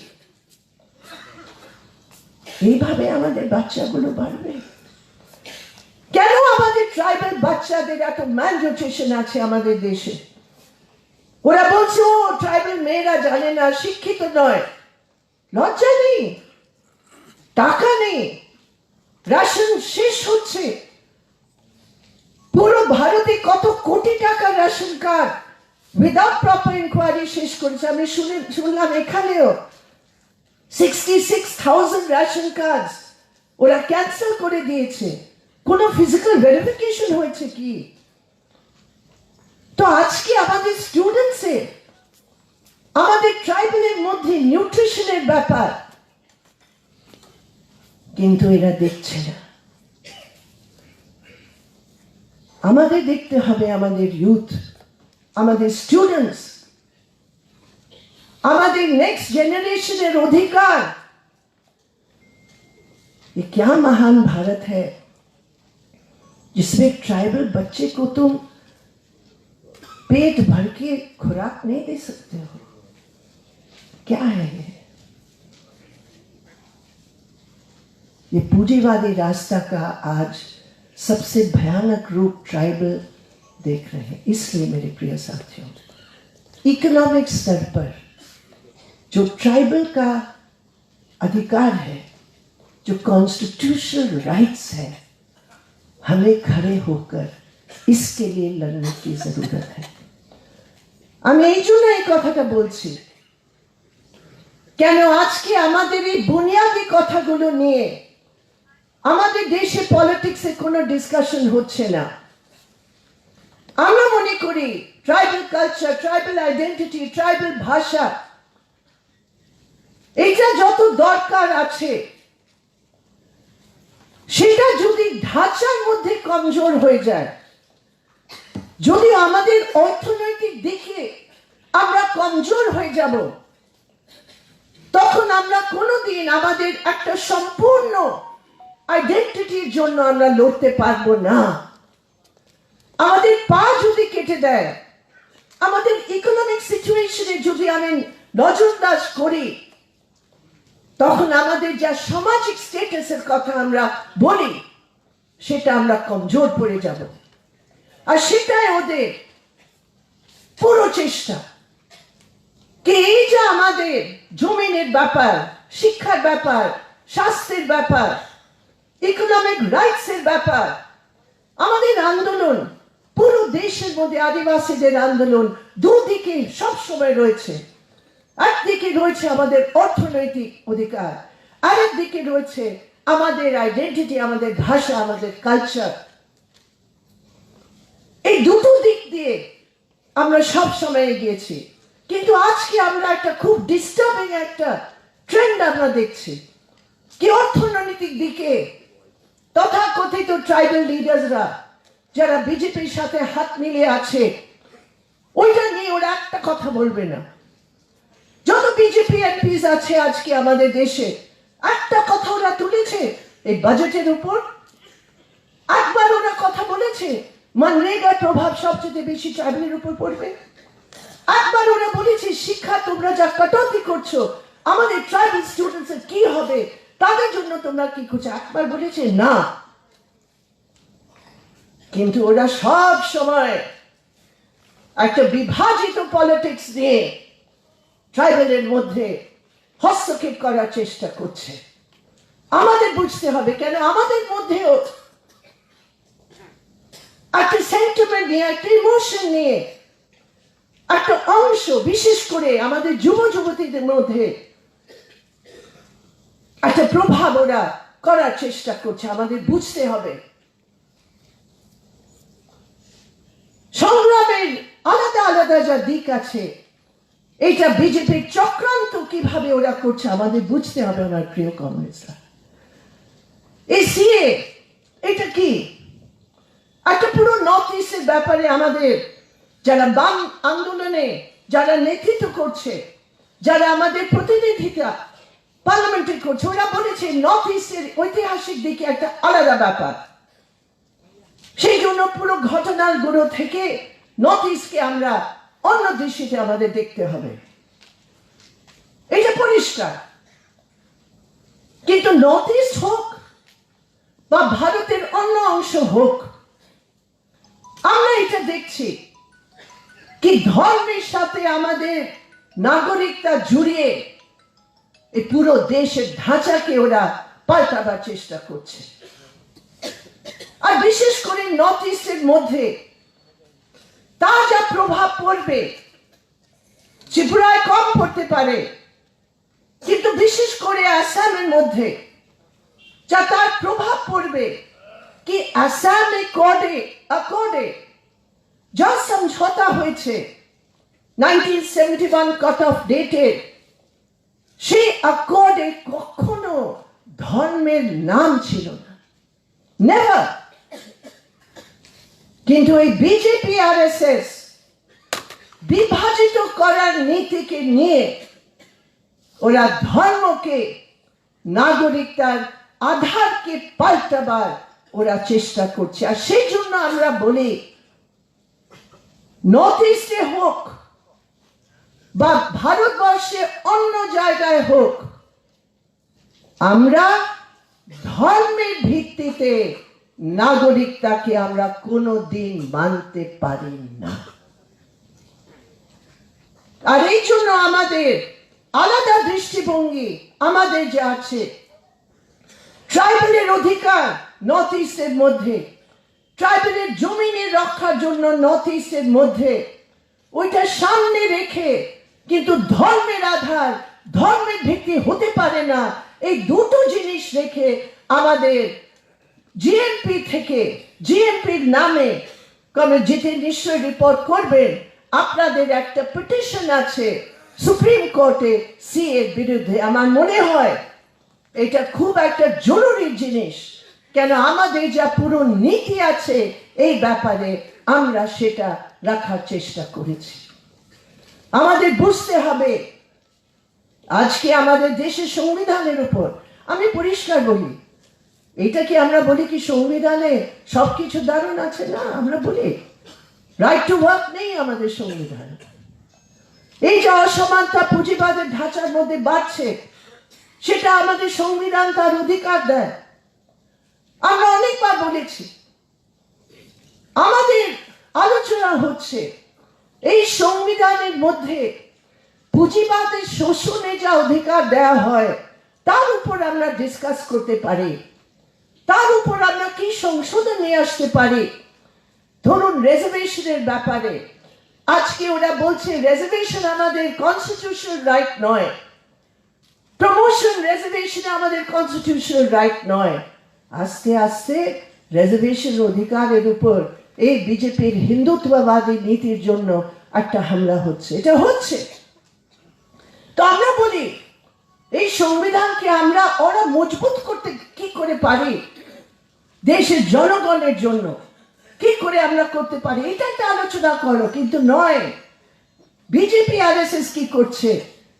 এইভাবে আমাদের বাচ্চাগুলো বাড়বে? কেন আমাদের ট্রাইবাল বাচ্চাদের এত ম্যালনিউট্রিশন আছে আমাদের দেশে? ওরা বলছে ও ট্রাইবাল মেয়েরা জানে না, শিক্ষিত নয়। লজ্জা নেই, টাকা নেই, রেশন শেষ হচ্ছে। পুরো ভারতে কত কোটি টাকা ration card without proper inquiry শেষ করেছে। আমি শুনলাম এখানেও 66,000 রেশন কার্ড ওরা ক্যান্সেল করে দিয়েছে। কোন ফিজিক্যাল ভেরিফিকেশন হয়েছে কি? তো আজকে আমাদের স্টুডেন্টসের, আমাদের ট্রাইবেলের মধ্যে নিউট্রিশনের ব্যাপার, কিন্তু এরা দেখছে না। আমাদের দেখতে হবে আমাদের ইউথ, আমাদের স্টুডেন্টস, আমাদের नेक्स्ट जनरेशन अधिकार। ये क्या महान भारत है जिसमें ट्राइबल बच्चे को तुम पेट भर के खुराक नहीं दे सकते हो? क्या है ये पूंजीवादी रास्ता का आज सबसे भयानक रूप ट्राइबल देख रहे हैं। इसलिए मेरे प्रिय साथियों, इकोनॉमिक स्तर पर जो ट्राइबल का अधिकार है, जो कॉन्स्टिट्यूशनल राइट्स है, हमें खड़े होकर इसके लिए लड़ने की जरूरत है। আমি এই জন্য এই কথাটা বলছি, কেন আজকে আমাদের এই বুনিয়াদি কথাগুলো নিয়ে আমাদের দেশে পলিটিক্সে কোনো ডিসকাশন হচ্ছে না। আমরা মনে করি tribal culture, tribal identity, tribal ভাষা, এটা যত দরকার আছে সেটা যদি ঢাঁচার মধ্যে কমজোর হয়ে যায়, যদি আমাদের অর্থনৈতিক দিকে আমরা কমজোর হয়ে যাব, তখন আমরা কোনোদিন আমাদের একটা সম্পূর্ণ আইডেন্টিটির জন্য আমরা লড়তে পারবো না। আমাদের পা যদি কেটে দেয়, আমাদের ইকোনমিক সিচুয়েশনে যদি আমি নজরদাজ করি, তখন আমাদের যা সামাজিক স্ট্যাটাসের কথা আমরা বলি সেটা আমরা কমজোর পড়ে যাব। আর সেটাই ওদের পুরো চেষ্টা, কি এই যে আমাদের জমিনের ব্যাপার, শিক্ষার ব্যাপার, স্বাস্থ্যের ব্যাপার, ইকোনমিক রাইটস এর ব্যাপার, আমাদের আন্দোলন পুরো দেশের মধ্যে আদিবাসীদের আন্দোলন দুদিকে সবসময় রয়েছে। একদিকে রয়েছে আমাদের অর্থনৈতিক অধিকার, আরেকদিকে রয়েছে আমাদের আইডেন্টিটি, আমাদের ভাষা, আমাদের কালচার। এই দুটো দিক দিয়ে আমরা সব সময় এগিয়েছি, কিন্তু আজকে আমরা একটা খুব ডিস্টার্বিং একটা ট্রেন্ড আমরা দেখছি কি অর্থনৈতিক দিকে তথাকথিত ট্রাইবাল লিডারসরা যারা বিজেপির সাথে হাত মিলিয়ে আছে, ওইটা নিয়ে ওরা একটা কথা বলবে না। যত বিজেপি এমপিস আছে আজকে আমাদের দেশে, একটা কথা ওরা তুলেছে এই বাজেটের উপর? একবার ওরা কথা বলেছে মনরেগার প্রভাব সবচেয়ে বেশি ট্রাইবেলের উপর পড়বে? একবার ওরা বলেছে শিক্ষা তোমরা যা কটৌতি করছো আমাদের ট্রাইবাল স্টুডেন্টসের কি হবে, তাদের জন্য তোমরা কি করছো? একবার বলেছে না। কিন্তু ওরা সব সময় একটা বিভাজিত পলিটিক্স নিয়ে ট্রাইবেলের মধ্যে হস্তক্ষেপ করার চেষ্টা করছে। আমাদের বুঝতে হবে কেন আমাদের মধ্যেও একটা সেন্টিমেন্ট নিয়ে, একটা ইমোশন নিয়ে একটা অংশ, বিশেষ করে আমাদের যুব যুবতীদের মধ্যে একটা প্রভাব ওরা করার চেষ্টা করছে। আমাদের বুঝতে হবে সংগ্রামের আলাদা আলাদা যা দিক আছে, এটা বিজেপির চক্রান্ত কিভাবে ওরা করছে আমাদের বুঝতে হবে। আমার প্রিয় কমরেডরা, এই সিএ এটা কি? একটা পুরো নর্থ ইস্টের ব্যাপারে আমাদের যারা বাম আন্দোলনে যারা নেতৃত্ব করছে, যারা আমাদের প্রতিনিধিতা পার্লামেন্টে করছে, ওরা বলেছে নর্থ ইস্টের ঐতিহাসিক দিকে একটা আলাদা ব্যাপার। সেই জন্য পুরো ঘটনাগুলো থেকে নর্থ ইস্টকে আমরা অন্য দৃষ্টিতে আমাদের দেখতে হবে, এটা পরিষ্কার। কিন্তু নর্থ ইস্ট হোক বা ভারতের অন্য অংশ হোক, আমরা এটা দেখছি কি ধর্মের সাথে আমাদের নাগরিকতা জুড়িয়ে এই পুরো দেশের ঢাঁচাকে ওরা পাল্টাবার চেষ্টা করছে। আর বিশেষ করে নর্থ ইস্টের মধ্যে তার যা প্রভাব পড়বে, ত্রিপুরায় কম পড়তে পারে, কিন্তু বিশেষ করে আসামের মধ্যে যা তার প্রভাব পড়বে कि असम अकॉर्डे যা সমঝোতা হয়েছে 1971 কাট অফ ডেটে, সেই অ্যাকর্ডে কখনো ধর্মের নাম ছিল না, নেভার। কিন্তু এই বিজেপি আরএসএস বিভাজিত করার নীতিকে নিয়ে ওরা ধর্মকে, নাগরিকতার আধারকে পাল্টাবার ওরা চেষ্টা করছে। আর সেই জন্য আমরা বলি নর্থ ইস্টে হোক বা ভারতবর্ষে অন্য জায়গায় হোক, আমরা ধর্মের ভিত্তিতে নাগরিকতাকে আমরা কোনোদিন মানতে পারি না। আর এই জন্য আমাদের আলাদা দৃষ্টিভঙ্গি আমাদের যে আছে, ট্রাইবেলের অধিকার নর্থ ইস্টের মধ্যে, ট্রাইবেলের জমিনের রক্ষার জন্য নর্থ ইস্টের মধ্যে, ওইটা সামনে রেখে, কিন্তু ধর্মের আধার, ধর্মের ভিত্তি হতে পারে না, এই দুটো জিনিস রেখে আমাদের জিএনপি থেকে, জিএনপির নামে যেতে নিশ্চয় রিপোর্ট করবেন, আপনাদের একটা পিটিশন আছে সুপ্রিম কোর্টে সিএর বিরুদ্ধে। আমার মনে হয় এটা খুব একটা জরুরি জিনিস, কেন আমাদের যা পুরো নীতি আছে এই ব্যাপারে আমরা সেটা রাখার চেষ্টা করেছি। আমাদের বুঝতে হবে আজকে আমাদের দেশের সংবিধানের উপর, আমি পরিষ্কার বলি, এটা কি আমরা বলি কি সংবিধানে সবকিছু দারুণ আছে? না, আমরা বলি রাইট টু ওয়ার্ক নেই আমাদের সংবিধানে। এই যে অসমানতা পুঁজিবাদের ঢাঁচার মধ্যে বাড়ছে, সেটা আমাদের সংবিধান তার অধিকার দেয়। আমরা অনেকবার বলেছি, আমাদের আলোচনা হচ্ছে এই সংবিধানের মধ্যে পুঁজিবাদের শোষণে যা অধিকার দেওয়া হয় তার উপর আমরা ডিসকাস করতে পারি, তার উপর আমরা কি সংশোধন নিয়ে আসতে পারি। ধরুন রিজার্ভেশনের ব্যাপারে আজকে ওরা বলছে রিজার্ভেশন আমাদের কনস্টিটিউশনাল রাইট নয়, প্রমোশন রিজার্ভেশন আমাদের কনস্টিটিউশনাল রাইট নয়। আস্তে আস্তে রিজার্ভেশন অধিকারের উপর এই বিজেপির হিন্দুত্ববাদী নীতির জন্য একটা হামলা হচ্ছে, এটা হচ্ছে। তো আমরা বলি এই সংবিধানকে আমরা ওরা মজবুত করতে কি করে পারি, দেশের জনগণের জন্য কি করে আমরা করতে পারি, এটা একটা আলোচনা করো। কিন্তু নয়, বিজেপি আরএসএস কি করছে,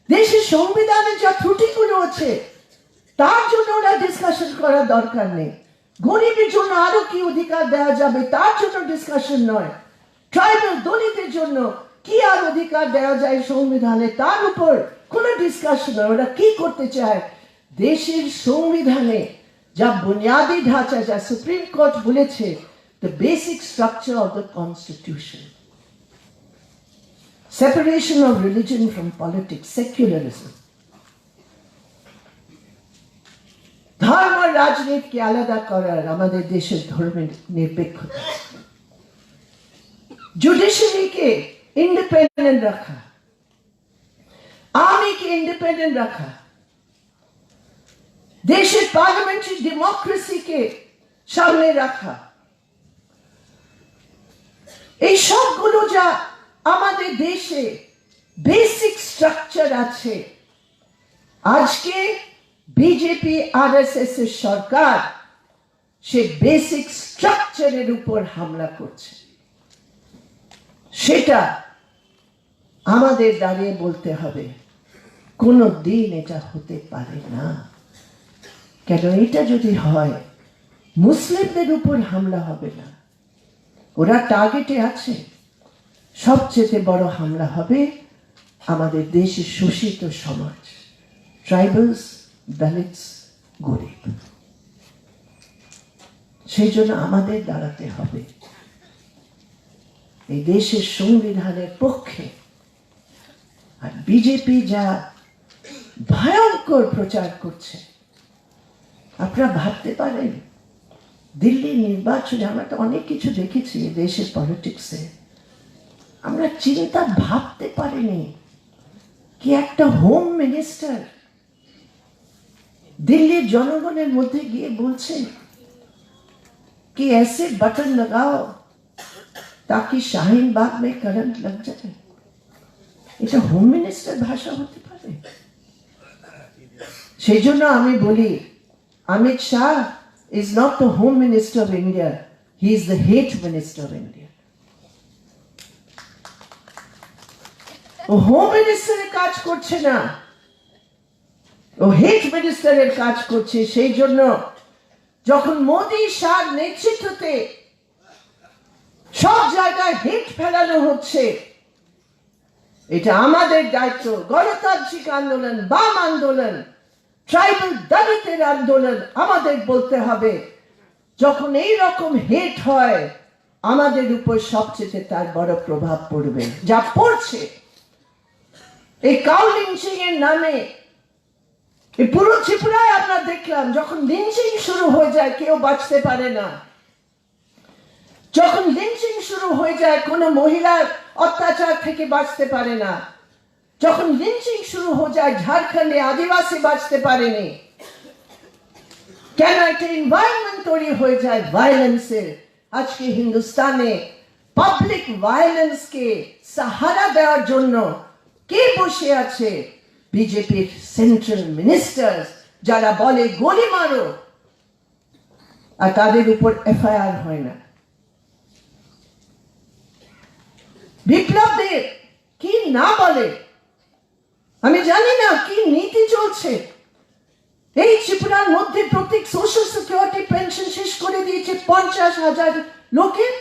দেশের সংবিধানে যা ত্রুটিগুলো আছে তার জন্য ওরা ডিসকাশন করার দরকার নেই। গরিবের জন্য আরো কি অধিকার দেওয়া যাবে তার জন্য ডিসকাশন নয়, ট্রাইবাল দলিতের জন্য কি আর অধিকার দেওয়া যায় সংবিধানে তার উপর কোনো ডিসকাশন নয়। ওরা কি করতে চায়, দেশের সংবিধানে যা বুনিয়াদী ঢাঁচা, যা সুপ্রিম কোর্ট বলেছে, the basic structure of the constitution, separation of religion from politics, secularism, ধর্ম রাজনীতিকে আলাদা করার আমাদের দেশের ধর্মের নিরপেক্ষতা, জুডিশিয়ারিকে ইন্ডিপেন্ডেন্ট রাখা, আর্মিকে ইন্ডিপেন্ডেন্ট রাখা, দেশের পার্লামেন্টারি ডেমোক্রেসিকে সামনে রাখা, এই সবগুলো যা আমাদের দেশে বেসিক স্ট্রাকচার আছে, আজকে বিজেপি আরএসএস এর সরকার সে বেসিক স্ট্রাকচারের উপর হামলা করছে। সেটা আমাদের দাঁড়িয়ে বলতে হবে কোনো দিন এটা হতে পারে না। কেন এটা যদি হয় মুসলিমদের উপর হামলা হবে না, ওরা টার্গেটে আছে। সবচেয়ে বড় হামলা হবে আমাদের দেশের শোষিত সমাজ, ট্রাইবালস, দলিতস, গরিব। সেই জন্য আমাদের দাঁড়াতে হবে এই দেশের সংবিধানের পক্ষে। আর বিজেপি যা ভয়ঙ্কর প্রচার করছে, আপনারা ভাবতে পারেন দিল্লি নির্বাচনে, আমরা তো অনেক কিছু দেখেছি দেশের পলিটিক্সে, আমরা চিন্তা ভাবতে পারিনি কি একটা হোম মিনিস্টার দিল্লির জনগণের মধ্যে গিয়ে বলছে कि ऐसे बटन लगाओ ताकि शाहीन बाग में करंट लग जाए। এটা হোম মিনিস্টার ভাষা হতে পারে? সেই জন্য আমি বলি Amit Shah is not the home minister of India, he is the hate minister of India. ও হোম মিনিস্টারের কাজ করছে না, ও হেট মিনিস্টারের কাজ করছে। সেই জন্য যখন মোদী শাহ নেতৃত্বে সব জায়গায় হেট ফেলানো হচ্ছে, এটা আমাদের দায়িত্ব। গণতান্ত্রিক আন্দোলন, বাম আন্দোলন, ট্রাইবাল দলিতের আন্দোলন, আমাদের বলতে হবে যখন এই রকম হেট হয় আমাদের উপর সবচেয়ে তার বড় প্রভাব পড়বে, যা পড়ছে। এই কাউ লিঞ্চিং এর নামে এই পুরো ত্রিপুরায় আমরা দেখলাম যখন লিঞ্চিং শুরু হয়ে যায় কেউ বাঁচতে পারে না। যখন লিঞ্চিং শুরু হয়ে যায় কোনো মহিলার অত্যাচার থেকে বাঁচতে পারে না। যখন লিঞ্চিং শুরু হয়ে যায় ঝাড়খণ্ডে আদিবাসী বাঁচতে পারেনি। কেন একটা এনভায়রনমেন্ট তৈরি হয়ে যায় ভায়োলেন্সের। আজকে হিন্দুস্তানে পাবলিক ভায়োলেন্সকে সাহারা দেওয়ার জন্য কে বসে আছে? বিজেপির সেন্ট্রাল মিনিস্টার, যারা বলে গুলি মারো আর তাদের উপর এফআইআর হয় না। বিপ্লব দেব কি না বলে আমি জানি না, কি নীতি চলছে। এই ত্রিপুরার মধ্যে প্রত্যেক সোশ্যাল সিকিউরিটি পেনশন শেষ করে দিয়েছে 50,000 লোকের।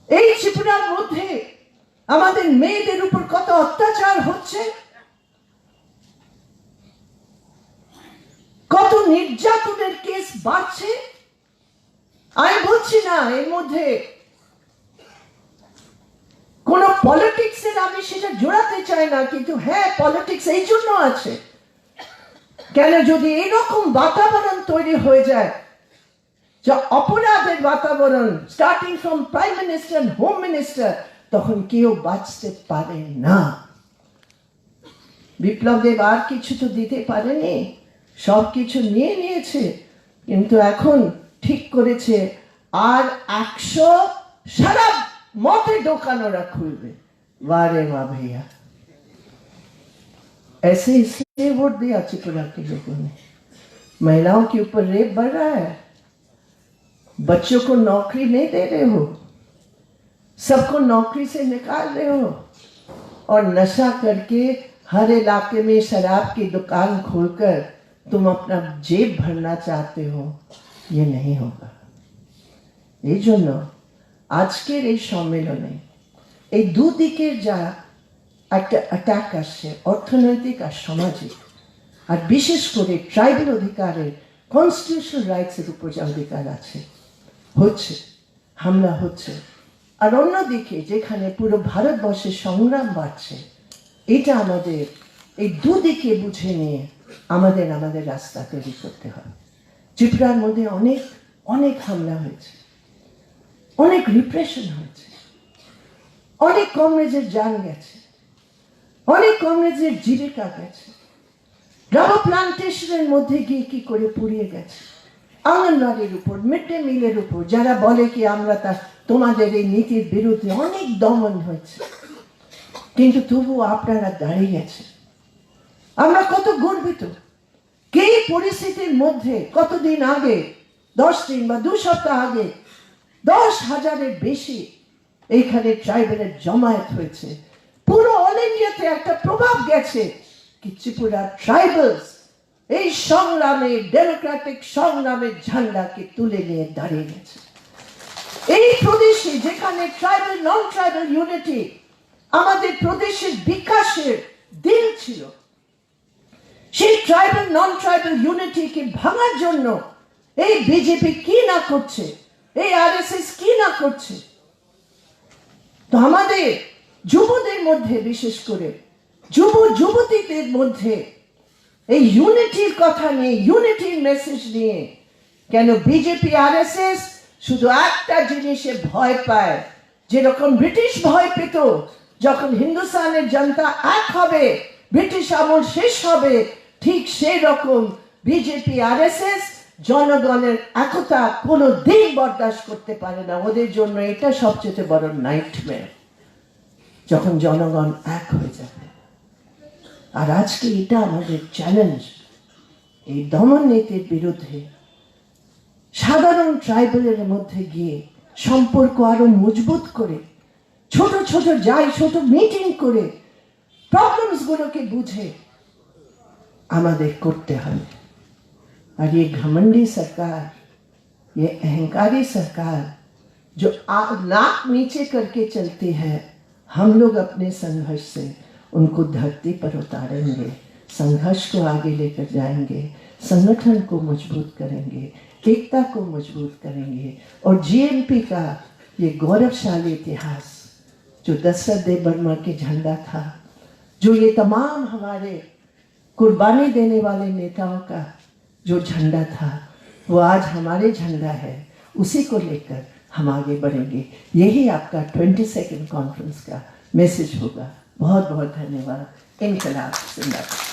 এই ত্রিপুরার মধ্যে আমাদের মেয়েদের উপর কত অত্যাচার হচ্ছে, কত নির্যাতনের কেস বাড়ছে। আমি বলছি না এর মধ্যে কোন পলিটিক্স এর, আমি সেটা জোড়াতে চাই না, কিন্তু হ্যাঁ পলিটিক্স এই জন্য আছে। কেন যদি এরকম বাতাবরণ তৈরি হয়ে যায়, যা অপরাধের বাতাবরণ, starting from prime minister, home minister, তখন কেউ বাঁচতে পারে না। বিপ্লব দেব আর কিছু তো দিতে পারেনি, সব কিছু নিয়ে নিয়েছে, কিন্তু এখন ঠিক করেছে আর 100 সারা मौतें दुकान और खुलवे। वाह रे वाह भैया, ऐसे इसलिए वोट दिया त्रिपुरा के लोगों ने। महिलाओं के ऊपर रेप बढ़ रहा है, बच्चों को नौकरी नहीं दे रहे हो, सबको नौकरी से निकाल रहे हो, और नशा करके हर इलाके में शराब की दुकान खोलकर तुम अपना जेब भरना चाहते हो। ये नहीं होगा। ये जो আজকের এই সম্মেলনে এই দুদিকের যা একটা অ্যাটাক আসছে, অর্থনৈতিক আর সামাজিক, আর বিশেষ করে ট্রাইবাল অধিকারের, কনস্টিটিউশনাল রাইটসের উপর যা অধিকার আছে, হচ্ছে হামলা হচ্ছে। আর অন্যদিকে যেখানে পুরো ভারতবর্ষের সংগ্রাম বাড়ছে, এটা আমাদের এই দুদিকে বুঝে নিয়ে আমাদের রাস্তা তৈরি করতে হবে। ত্রিপুরার মধ্যে অনেক অনেক হামলা হয়েছে, অনেক রিপ্রেশন হয়েছে, অনেক কংগ্রেসের জান গেছে, অনেক কংগ্রেসের জীবিকা গেছে, রাবার প্লান্টেশনের মধ্যে গিয়ে কি করে পুড়িয়ে গেছে, আঙ্গনবাড়ির উপর, মিড ডে মিলের উপর, যারা বলে কি আমরা তোমাদের এই নীতির বিরুদ্ধে, অনেক দমন হয়েছে, কিন্তু তবু আপনারা দাঁড়িয়ে গেছে। আমরা কত গর্বিত। কে পরিস্থিতির মধ্যে কতদিন আগে 10 দিন বা 2 সপ্তাহ আগে 10,000-এর বেশি এইখানে ট্রাইবেলের জমায়েত হয়েছে। পুরো অল ইন্ডিয়াতে একটা প্রভাব গেছে কি ত্রিপুরা ট্রাইবালস এই সংগ্রামে, ডেমোক্রেটিক সংগ্রামের ঝান্ডাকে তুলে নিয়ে দাঁড়িয়ে গেছে। এই প্রদেশে যেখানে ট্রাইবাল নন ট্রাইবাল ইউনিটি আমাদের প্রদেশের বিকাশের দিল ছিল, সেই ট্রাইবাল নন ট্রাইবাল ইউনিটিকে ভাঙার জন্য এই বিজেপি কি না করছে, এই আরএসএস কি না করছে। তো আমাদের যুবদের মধ্যে, বিশেষ করে যুবতীদের মধ্যে এই ইউনিটির কথা নিয়ে, ইউনিটির মেসেজ নিয়ে, কেন বিজেপি আরএসএস শুধু একটা জিনিসে ভয় পায়, যেরকম ব্রিটিশ ভয় পেত যখন হিন্দুস্তানের জনতা এক হবে, ব্রিটিশ আমল শেষ হবে, ঠিক সেই রকম বিজেপি আরএসএস জনগণের একতা কোনো দিন বরদাস্ত করতে পারে না। ওদের জন্য এটা সবচেয়ে বড় নাইটমেয়ার, যখন জনগণ এক হয়ে যাবে। আর আজকে এটা আমাদের চ্যালেঞ্জ, এই দমন নীতির বিরুদ্ধে সাধারণ ট্রাইবেলের মধ্যে গিয়ে সম্পর্ক আরো মজবুত করে, ছোট ছোট মিটিং করে প্রবলেমস গুলোকে বুঝে আমাদের করতে হবে। और ये घमंडी सरकार, ये अहंकारी सरकार जो नाक नीचे करके चलती है, हम लोग अपने संघर्ष से उनको धरती पर उतारेंगे, संघर्ष को आगे लेकर जाएंगे, संगठन को मजबूत करेंगे, एकता को मजबूत करेंगे। और जीएमपी का ये गौरवशाली इतिहास जो दशरथ देव बर्मा के झंडा था, जो ये तमाम हमारे कुर्बानी देने वाले नेताओं का जो झंडा था, वो आज हमारे झंडा है। उसी को लेकर हम आगे बढ़ेंगे। यही आपका 22nd कॉन्फ्रेंस का मैसेज होगा। बहुत बहुत धन्यवाद। इनकलाब जिंदाबाद।